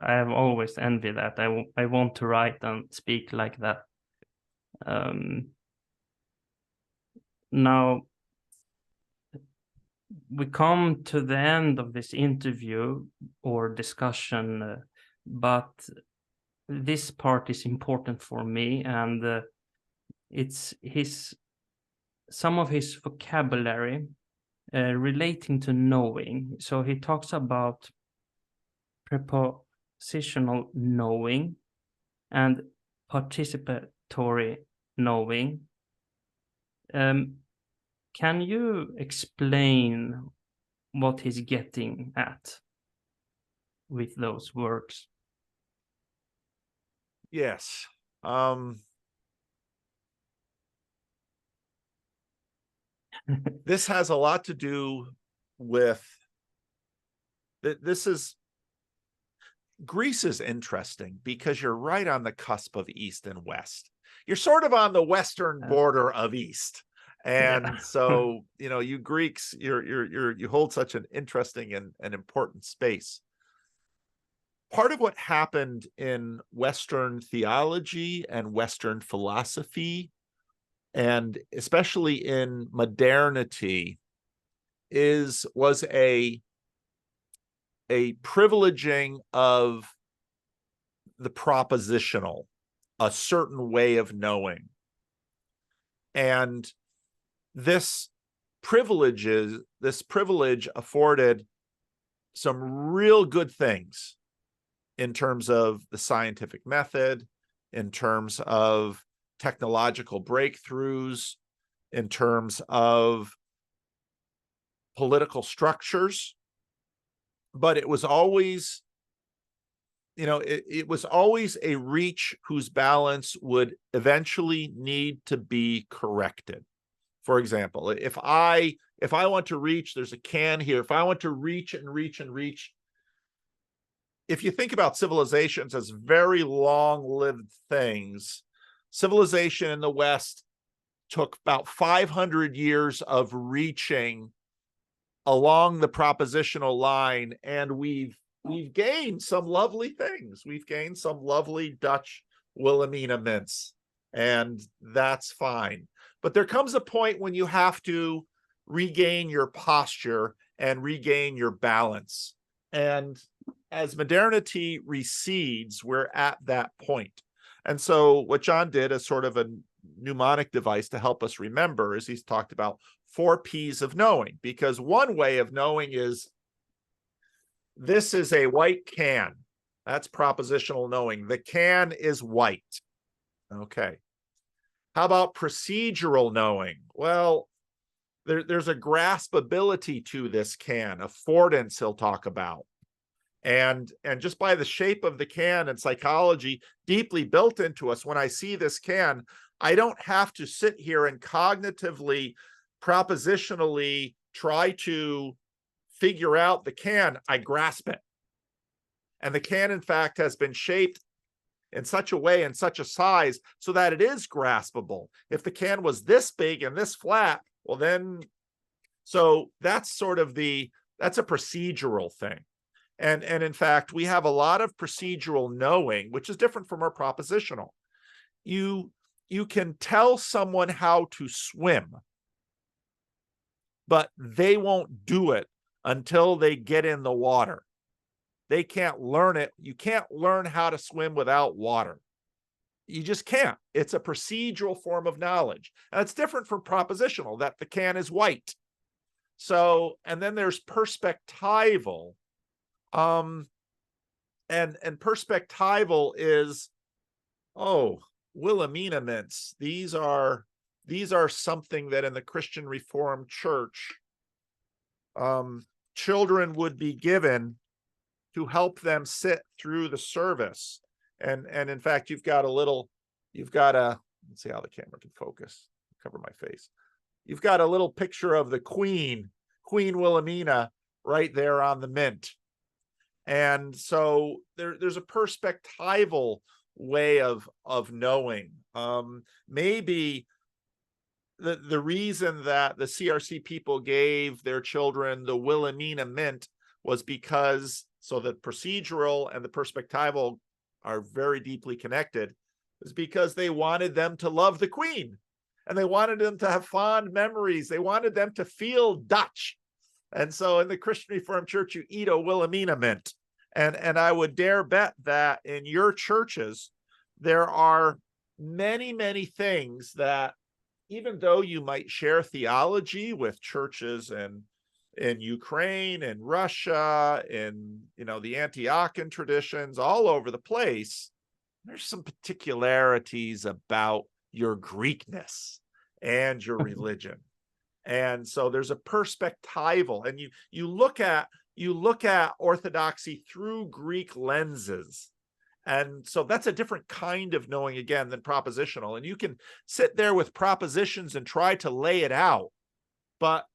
I have always envied that. I want to write and speak like that. Now we come to the end of this interview or discussion, but this part is important for me, and it's some of his vocabulary relating to knowing. So he talks about prepositional knowing and participatory knowing. Can you explain what he's getting at with those words? Yes. This has a lot to do with Greece is interesting because you're right on the cusp of East and West. You're sort of on the western border of East. And so, you Greeks, you hold such an interesting and important space. Part of what happened in Western theology and Western philosophy, and especially in modernity, was a privileging of the propositional, a certain way of knowing. And this privilege afforded some real good things in terms of the scientific method, in terms of technological breakthroughs, in terms of political structures. But it was always, it was always a reach whose balance would eventually need to be corrected. For example, if I want to reach, there's a can here. If I want to reach and reach and reach, if you think about civilizations as very long-lived things, civilization in the West took about 500 years of reaching along the propositional line, and we've gained some lovely things. We've gained some lovely Dutch Wilhelmina mints, and that's fine. But there comes a point when you have to regain your posture and regain your balance. And as modernity recedes, we're at that point. And so what John did as sort of a mnemonic device to help us remember is he's talked about 4 P's of knowing, because one way of knowing is, this is a white can. That's propositional knowing. The can is white. Okay. How about procedural knowing? Well, there's a graspability to this can, affordance he'll talk about. And just by the shape of the can and psychology deeply built into us, when I see this can, I don't have to sit here and cognitively, propositionally try to figure out the can. I grasp it. And the can, in fact, has been shaped in such a way, in such a size, so that it is graspable. If the can was this big and this flat, well then, so that's sort of that's a procedural thing. And in fact, we have a lot of procedural knowing, which is different from our propositional. You can tell someone how to swim, but they won't do it until they get in the water. They can't learn it. You can't learn how to swim without water. You just can't. It's a procedural form of knowledge. And it's different from propositional, that the can is white. So, and then there's perspectival. And perspectival is, Wilhelmina mints. These are something that in the Christian Reformed Church, children would be given to help them sit through the service. And in fact, let's see how the camera can focus, cover my face. You've got a little picture of the Queen Wilhelmina right there on the mint. And so there's a perspectival way of knowing. Maybe the reason that the CRC people gave their children the Wilhelmina mint was because, so the procedural and the perspectival are very deeply connected, is because they wanted them to love the Queen, and they wanted them to have fond memories. They wanted them to feel Dutch. And so in the Christian Reformed Church, you eat a Wilhelmina mint. And I would dare bet that in your churches, there are many, many things that, even though you might share theology with churches in Ukraine and Russia, in the Antiochian traditions, all over the place, there's some particularities about your Greekness and your religion. And so there's a perspectival, and you look at Orthodoxy through Greek lenses. And so that's a different kind of knowing, again, than propositional. And you can sit there with propositions and try to lay it out, but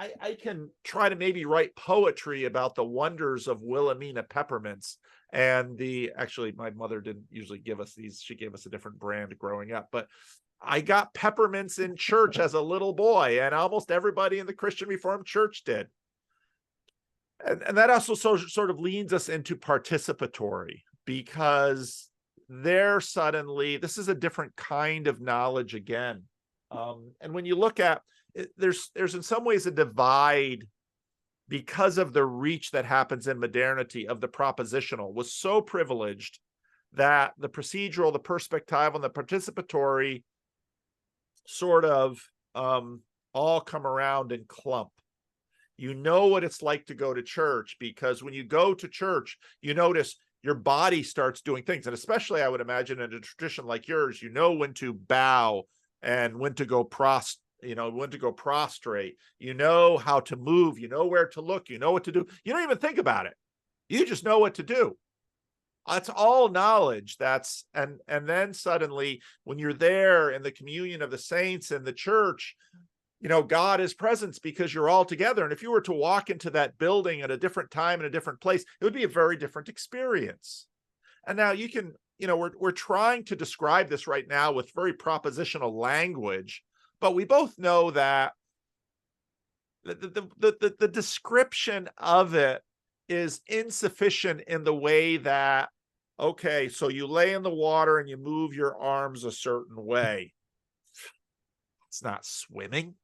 I can try to maybe write poetry about the wonders of Wilhelmina peppermints. And actually, my mother didn't usually give us these. She gave us a different brand growing up, but I got peppermints in church as a little boy, and almost everybody in the Christian Reformed Church did. And that also sort of leads us into participatory, because there suddenly, this is a different kind of knowledge again. And when you look at it, there's in some ways a divide because of the reach that happens in modernity of the propositional was so privileged that the procedural, the perspectival, and the participatory sort of all come around and clump. You know what it's like to go to church, because when you go to church, you notice your body starts doing things. And especially, I would imagine, in a tradition like yours, you know when to bow and when to go when to go prostrate. You know how to move. You know where to look. You know what to do. You don't even think about it. You just know what to do. That's all knowledge. And then suddenly, when you're there in the communion of the saints in the church, God is present because you're all together. And if you were to walk into that building at a different time in a different place, it would be a very different experience. And now you can, we're trying to describe this right now with very propositional language, but we both know that the description of it is insufficient in the way that, okay, so you lay in the water and you move your arms a certain way. It's not swimming.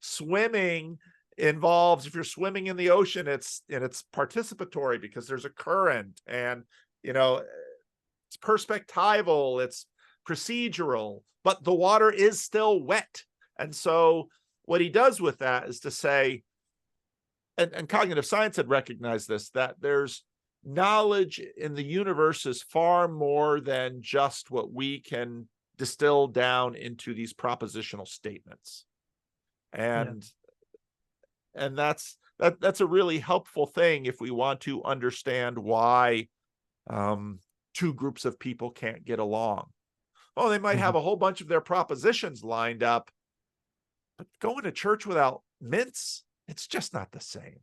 Swimming involves, if you're swimming in the ocean, it's participatory because there's a current, and it's perspectival, it's procedural, but the water is still wet. And so what he does with that is to say, and cognitive science had recognized this, that there's knowledge in the universe is far more than just what we can distill down into these propositional statements. And that's a really helpful thing if we want to understand why two groups of people can't get along. Oh, they might have a whole bunch of their propositions lined up, but going to church without mints, it's just not the same.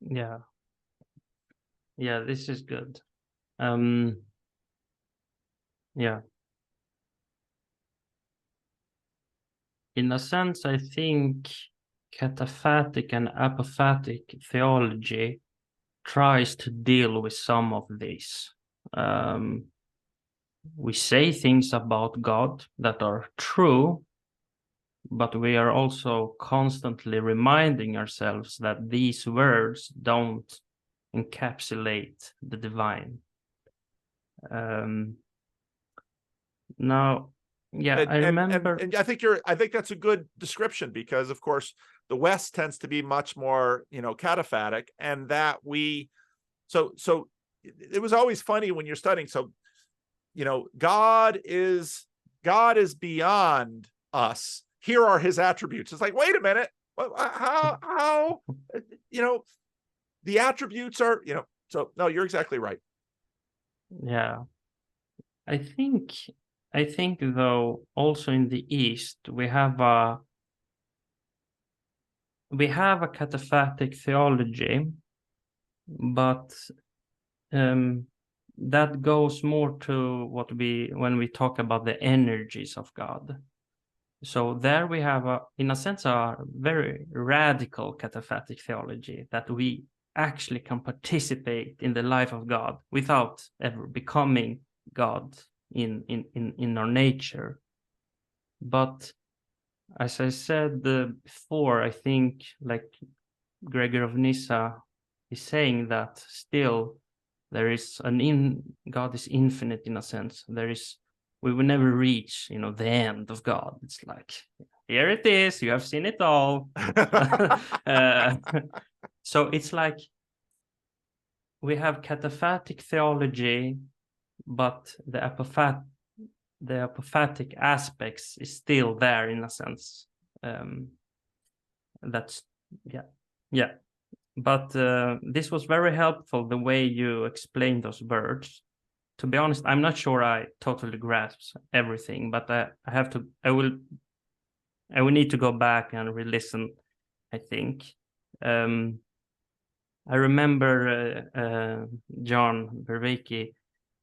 Yeah, this is good. Yeah. In a sense, I think cataphatic and apophatic theology tries to deal with some of these. We say things about God that are true, but we are also constantly reminding ourselves that these words don't encapsulate the divine. Now, I remember, and I think that's a good description, because of course the West tends to be much more cataphatic, and that so it was always funny when you're studying. So God is beyond us. Here are his attributes. It's like, wait a minute, how the attributes are so no, you're exactly right. Yeah, I think though, also in the East, we have a cataphatic theology, but that goes more to when we talk about the energies of God. So there we have in a sense, a very radical cataphatic theology, that we actually can participate in the life of God without ever becoming God in our nature. But as I said before, I think, like Gregor of Nyssa is saying, that still there is God is infinite in a sense. We will never reach, the end of God. It's like, here it is, you have seen it all. So it's like we have cataphatic theology, but the apophatic aspects is still there in a sense. That's but this was very helpful, the way you explained those words. To be honest, I'm not sure I totally grasp everything, but I will need to go back and re-listen, I think. I remember John Vervaeke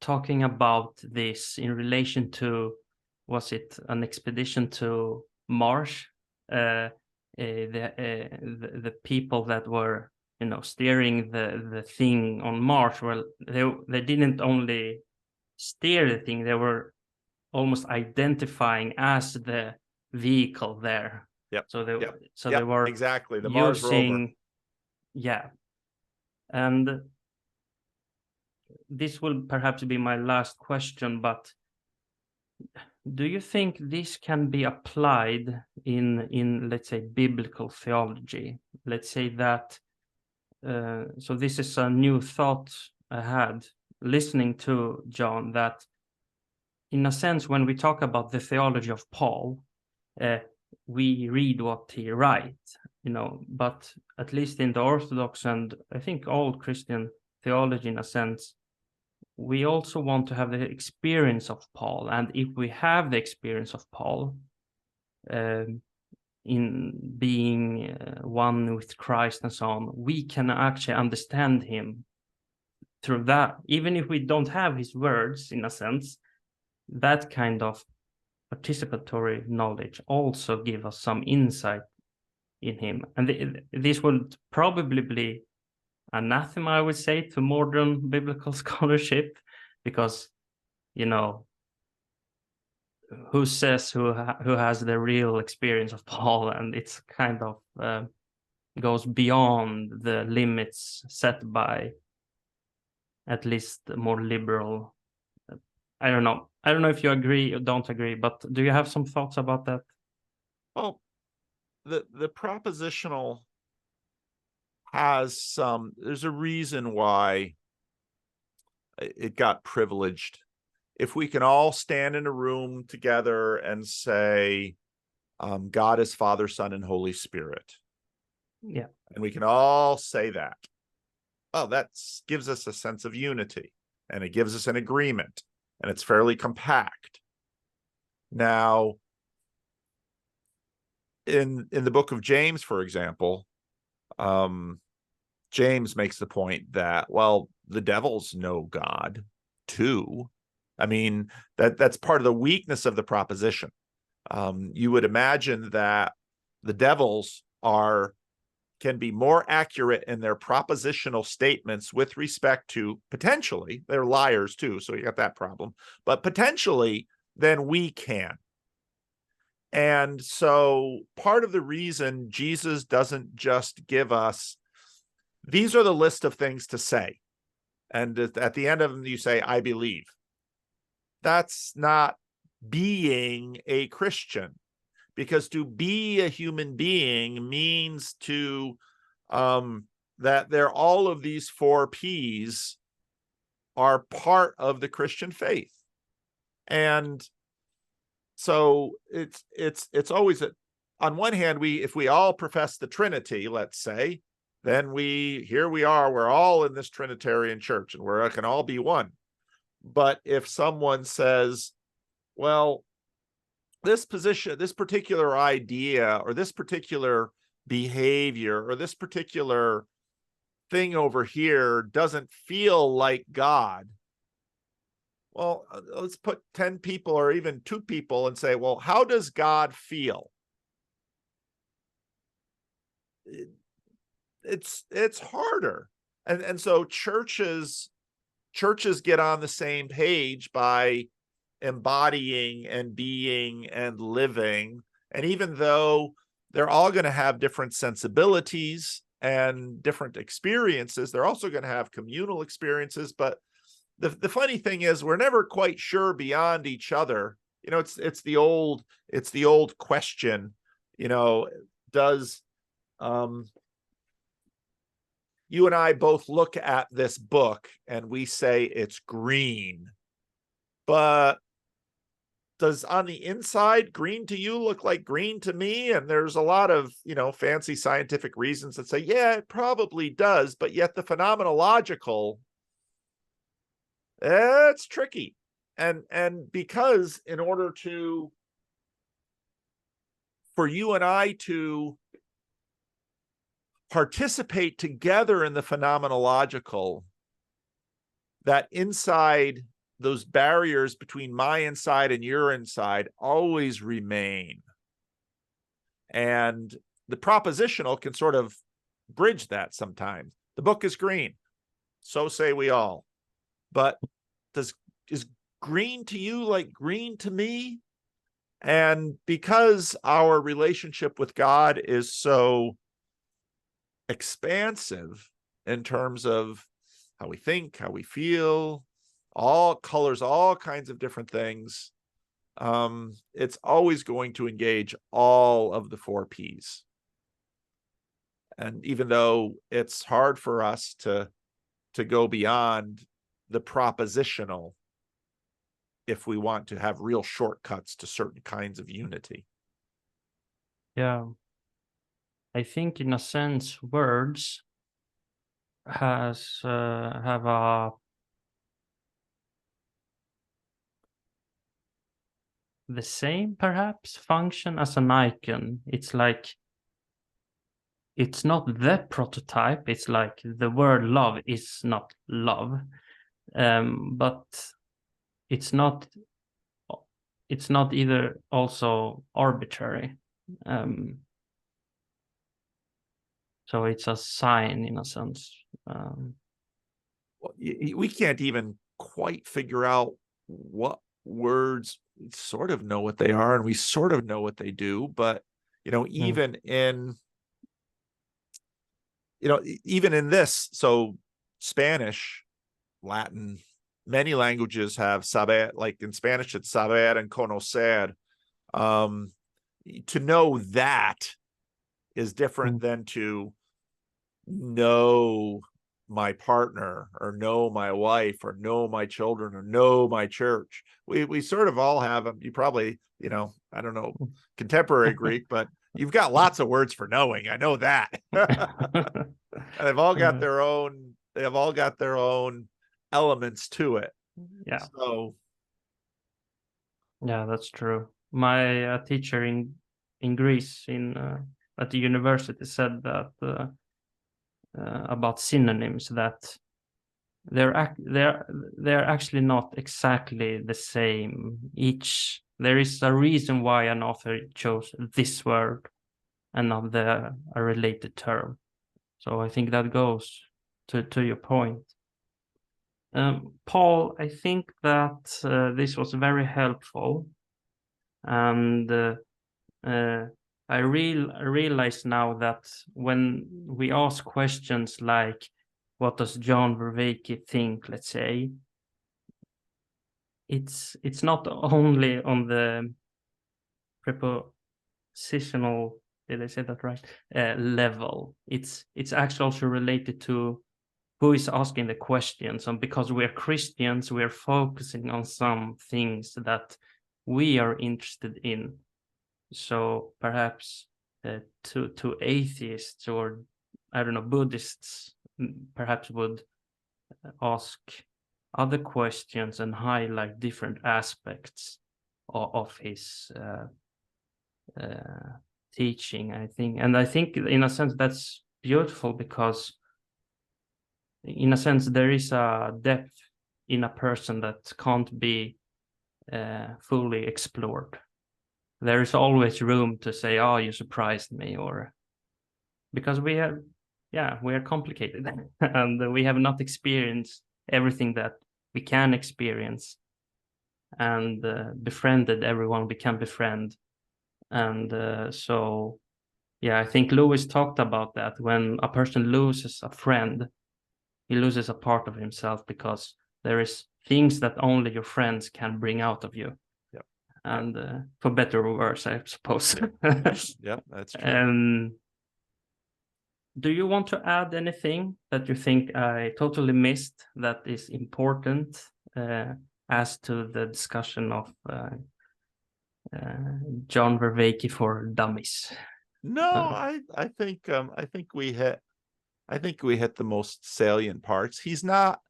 talking about this in relation to, was it an expedition to Mars? The people that were, you know, steering the thing on Mars, well, they didn't only steer the thing, they were almost identifying as the vehicle there. Yep. So they Yep. so Yep, they were exactly, the Mars rover. using, yeah. And this will perhaps be my last question, but do you think this can be applied in let's say biblical theology? Let's say that so this is a new thought I had listening to John, that in a sense when we talk about the theology of Paul, we read what he writes, you know, but at least in the Orthodox and I think all Christian theology in a sense, we also want to have the experience of Paul. And if we have the experience of Paul in being one with Christ and so on, we can actually understand him through that. Even if we don't have his words, in a sense, that kind of participatory knowledge also give us some insight in him. And this would probably be anathema, I would say, to modern biblical scholarship, because, you know, who says who has the real experience of Paul? And it's kind of goes beyond the limits set by at least more liberal. I don't know if you agree or don't agree, but do you have some thoughts about that? Well, the propositional has some, there's a reason why it got privileged. If we can all stand in a room together and say, God is Father, Son, and Holy Spirit. Yeah. And we can all say that. Well, that gives us a sense of unity, and it gives us an agreement, and it's fairly compact. Now, in the book of James, for example, James makes the point that, well, the devils know God too. I mean, that's part of the weakness of the proposition. You would imagine that the devils can be more accurate in their propositional statements with respect to, potentially, they're liars too, so you got that problem, but potentially than we can. And so part of the reason Jesus doesn't just give us, these are the list of things to say, and at the end of them you say, I believe. That's not being a Christian, because to be a human being means to that there, all of these 4 P's are part of the Christian faith. And so it's always on one hand, if we all profess the Trinity, let's say, then here we are, we're all in this Trinitarian church and we can all be one. But if someone says, well, this position, this particular idea, or this particular behavior, or this particular thing over here doesn't feel like God, well, let's put 10 people or even 2 people and say, well, how does God feel? It's harder. And so churches get on the same page by embodying and being and living. And even though they're all going to have different sensibilities and different experiences, they're also going to have communal experiences. But the funny thing is, we're never quite sure beyond each other. You know, it's the old question, you know, does you and I both look at this book and we say it's green, but does on the inside green to you look like green to me? And there's a lot of, you know, fancy scientific reasons that say, yeah, it probably does, but yet the phenomenological, it's tricky. And because in order for you and I to participate together in the phenomenological, that inside those barriers between my inside and your inside always remain. And the propositional can sort of bridge that sometimes. The book is green, so say we all. But is green to you like green to me? And because our relationship with God is so expansive in terms of how we think, how we feel, all colors, all kinds of different things, it's always going to engage all of the 4 Ps. And even though it's hard for us to go beyond the propositional, if we want to have real shortcuts to certain kinds of unity. Yeah. I think in a sense, words have the same perhaps function as an icon. It's like, it's not the prototype. It's like the word love is not love, but it's not either also arbitrary. So it's a sign in a sense. We can't even quite figure out what words. We sort of know what they are and we sort of know what they do, but even in this, so Spanish, Latin, many languages have saber, like in Spanish it's saber and conocer. To know that is different than to know my partner or know my wife or know my children or know my church. We sort of all have them. You probably, I don't know, contemporary Greek, but you've got lots of words for knowing. I know that. And they've all got their own, elements to it. Yeah. So yeah, that's true. My teacher in Greece at the university said that about synonyms, that they're actually not exactly the same. There is a reason why an author chose this word and not a related term. So I think that goes to your point. Paul, I think that this was very helpful, and I realize now that when we ask questions like, what does John Vervaeke think, let's say, it's not only on the prepositional, did I say that right, level. It's actually also related to who is asking the questions. And because we're Christians, we're focusing on some things that we are interested in. So perhaps to atheists or, I don't know, Buddhists perhaps would ask other questions and highlight different aspects of his teaching, I think. And I think in a sense that's beautiful, because in a sense there is a depth in a person that can't be fully explored. There is always room to say, oh, you surprised me, or because we are complicated and we have not experienced everything that we can experience, and befriended everyone we can befriend. And so I think Lewis talked about that. When a person loses a friend, he loses a part of himself, because there is things that only your friends can bring out of you. Yep. And for better or worse, I suppose. Yep, that's true. Do you want to add anything that you think I totally missed that is important as to the discussion of John Vervaeke for Dummies? No, I think we hit the most salient parts. He's not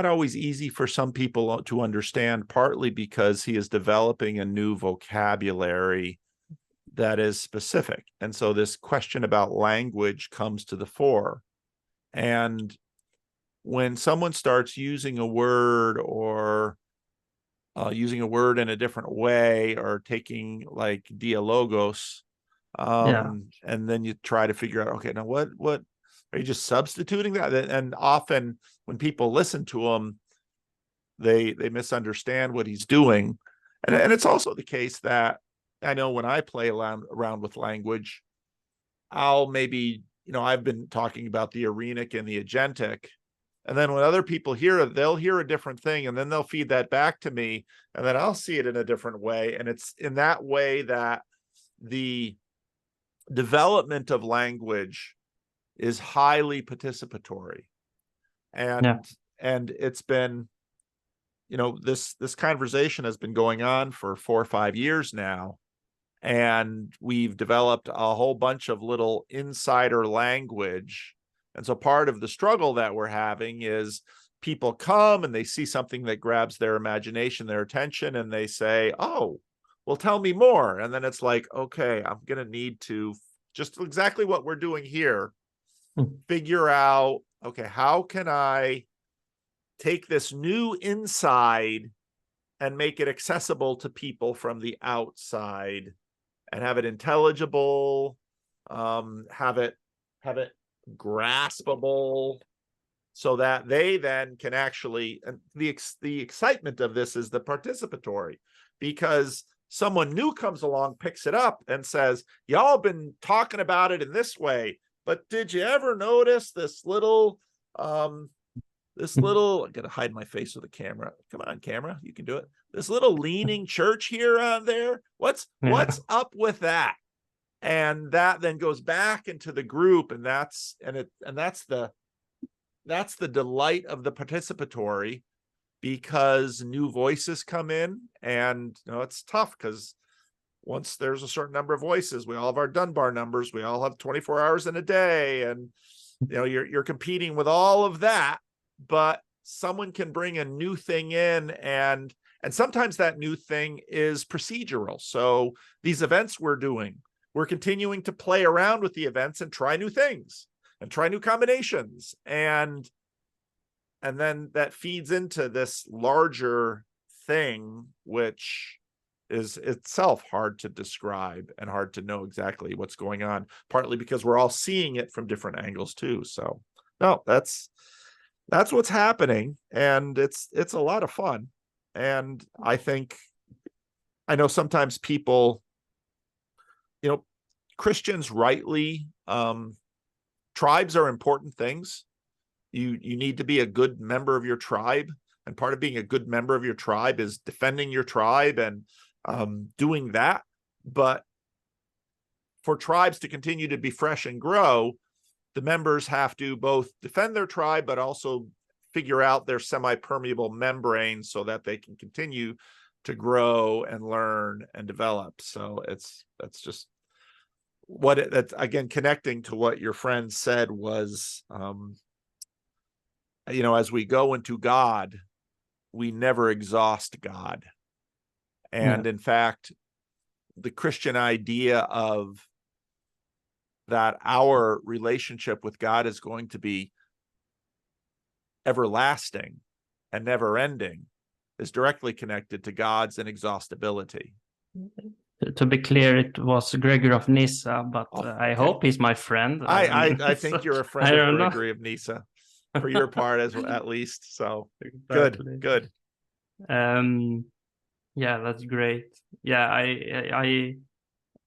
always easy for some people to understand, partly because he is developing a new vocabulary that is specific. And so this question about language comes to the fore. And when someone starts using a word or using a word in a different way, or taking like dialogos, and then you try to figure out, okay, now what are you just substituting that? And often when people listen to him, they misunderstand what he's doing. And it's also the case that I know when I play around with language, I'll maybe, I've been talking about the Arenic and the Agentic, and then when other people hear it, they'll hear a different thing, and then they'll feed that back to me, and then I'll see it in a different way. And it's in that way that the development of language is highly participatory. And it's been, this conversation has been going on for 4 or 5 years now, and we've developed a whole bunch of little insider language. And so part of the struggle that we're having is people come and they see something that grabs their imagination, their attention, and they say, oh, well, tell me more. And then it's like, okay, I'm going to need to just exactly what we're doing here, figure out, okay, how can I take this new inside and make it accessible to people from the outside, and have it intelligible, have it graspable, so that they then can actually, and the excitement of this is the participatory, because someone new comes along, picks it up and says, y'all been talking about it in this way, but did you ever notice this little I gotta hide my face with the camera. Come on, camera, you can do it. This little leaning church here on there. What's up with that? And that then goes back into the group, and that's the delight of the participatory, because new voices come in, and it's tough because once there's a certain number of voices, we all have our Dunbar numbers, we all have 24 hours in a day, and you're competing with all of that. But someone can bring a new thing in, and sometimes that new thing is procedural. So these events we're continuing to play around with the events and try new things and try new combinations, and then that feeds into this larger thing, which is itself hard to describe and hard to know exactly what's going on, partly because we're all seeing it from different angles too. So no, that's what's happening, and it's a lot of fun. And I know sometimes people, Christians rightly, tribes are important things. You need to be a good member of your tribe, and part of being a good member of your tribe is defending your tribe and doing that. But for tribes to continue to be fresh and grow, the members have to both defend their tribe, but also figure out their semi-permeable membrane so that they can continue to grow and learn and develop. So that's just that's again, connecting to what your friend said was, as we go into God, we never exhaust God. And in fact, the Christian idea of that our relationship with God is going to be everlasting and never ending is directly connected to God's inexhaustibility. To be clear, it was Gregory of Nyssa, but I hope he's my friend. I think you're a friend of Gregory of Nyssa, for your part at least. So exactly. Good. Yeah, that's great. Yeah, I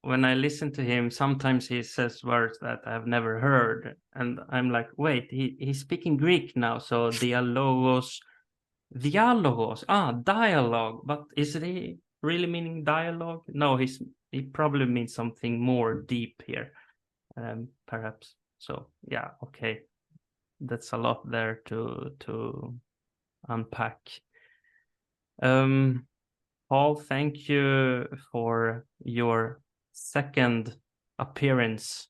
when I listen to him, sometimes he says words that I've never heard, and I'm like, wait, he's speaking Greek now, so dialogue. But is he really meaning dialogue? No, he probably means something more deep here, perhaps. So yeah, okay, that's a lot there to unpack. Paul, thank you for your second appearance,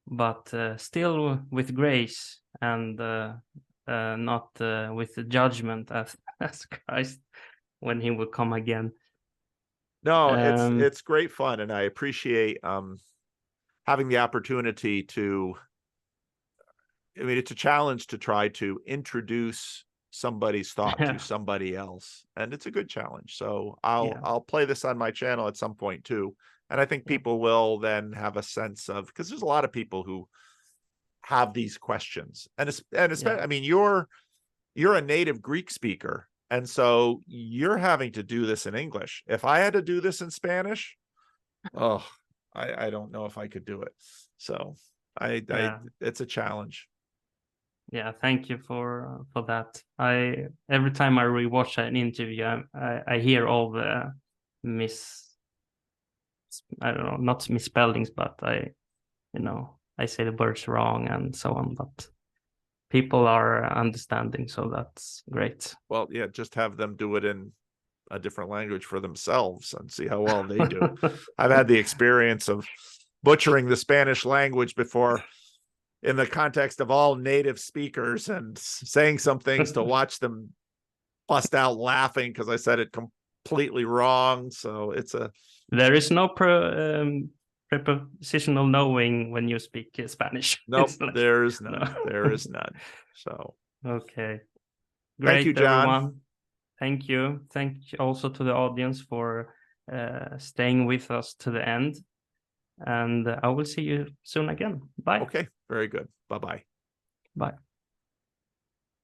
but still with grace and not with judgment as Christ when he will come again. No, it's great fun, and I appreciate having the opportunity to I mean, it's a challenge to try to introduce somebody's thought to somebody else, and it's a good challenge. So I'll play this on my channel at some point too, and I think people will then have a sense of, because there's a lot of people who have these questions, and especially, I mean, you're a native Greek speaker, and so you're having to do this in English. If I had to do this in Spanish, oh, I don't know if I could do it. So it's a challenge. Yeah, thank you for that. Every time I rewatch an interview, I hear all the I don't know, not misspellings, but I say the words wrong and so on. But people are understanding, so that's great. Well, yeah, just have them do it in a different language for themselves and see how well they do. I've had the experience of butchering the Spanish language before in the context of all native speakers and saying some things to watch them bust out laughing because I said it completely wrong. So there is no prepositional knowing when you speak Spanish. Nope, there is none. No. There is none. So okay, great. Thank you, John. Everyone. Thank you. Thank you also to the audience for staying with us to the end. And I will see you soon again. Bye. Okay, very good. Bye-bye.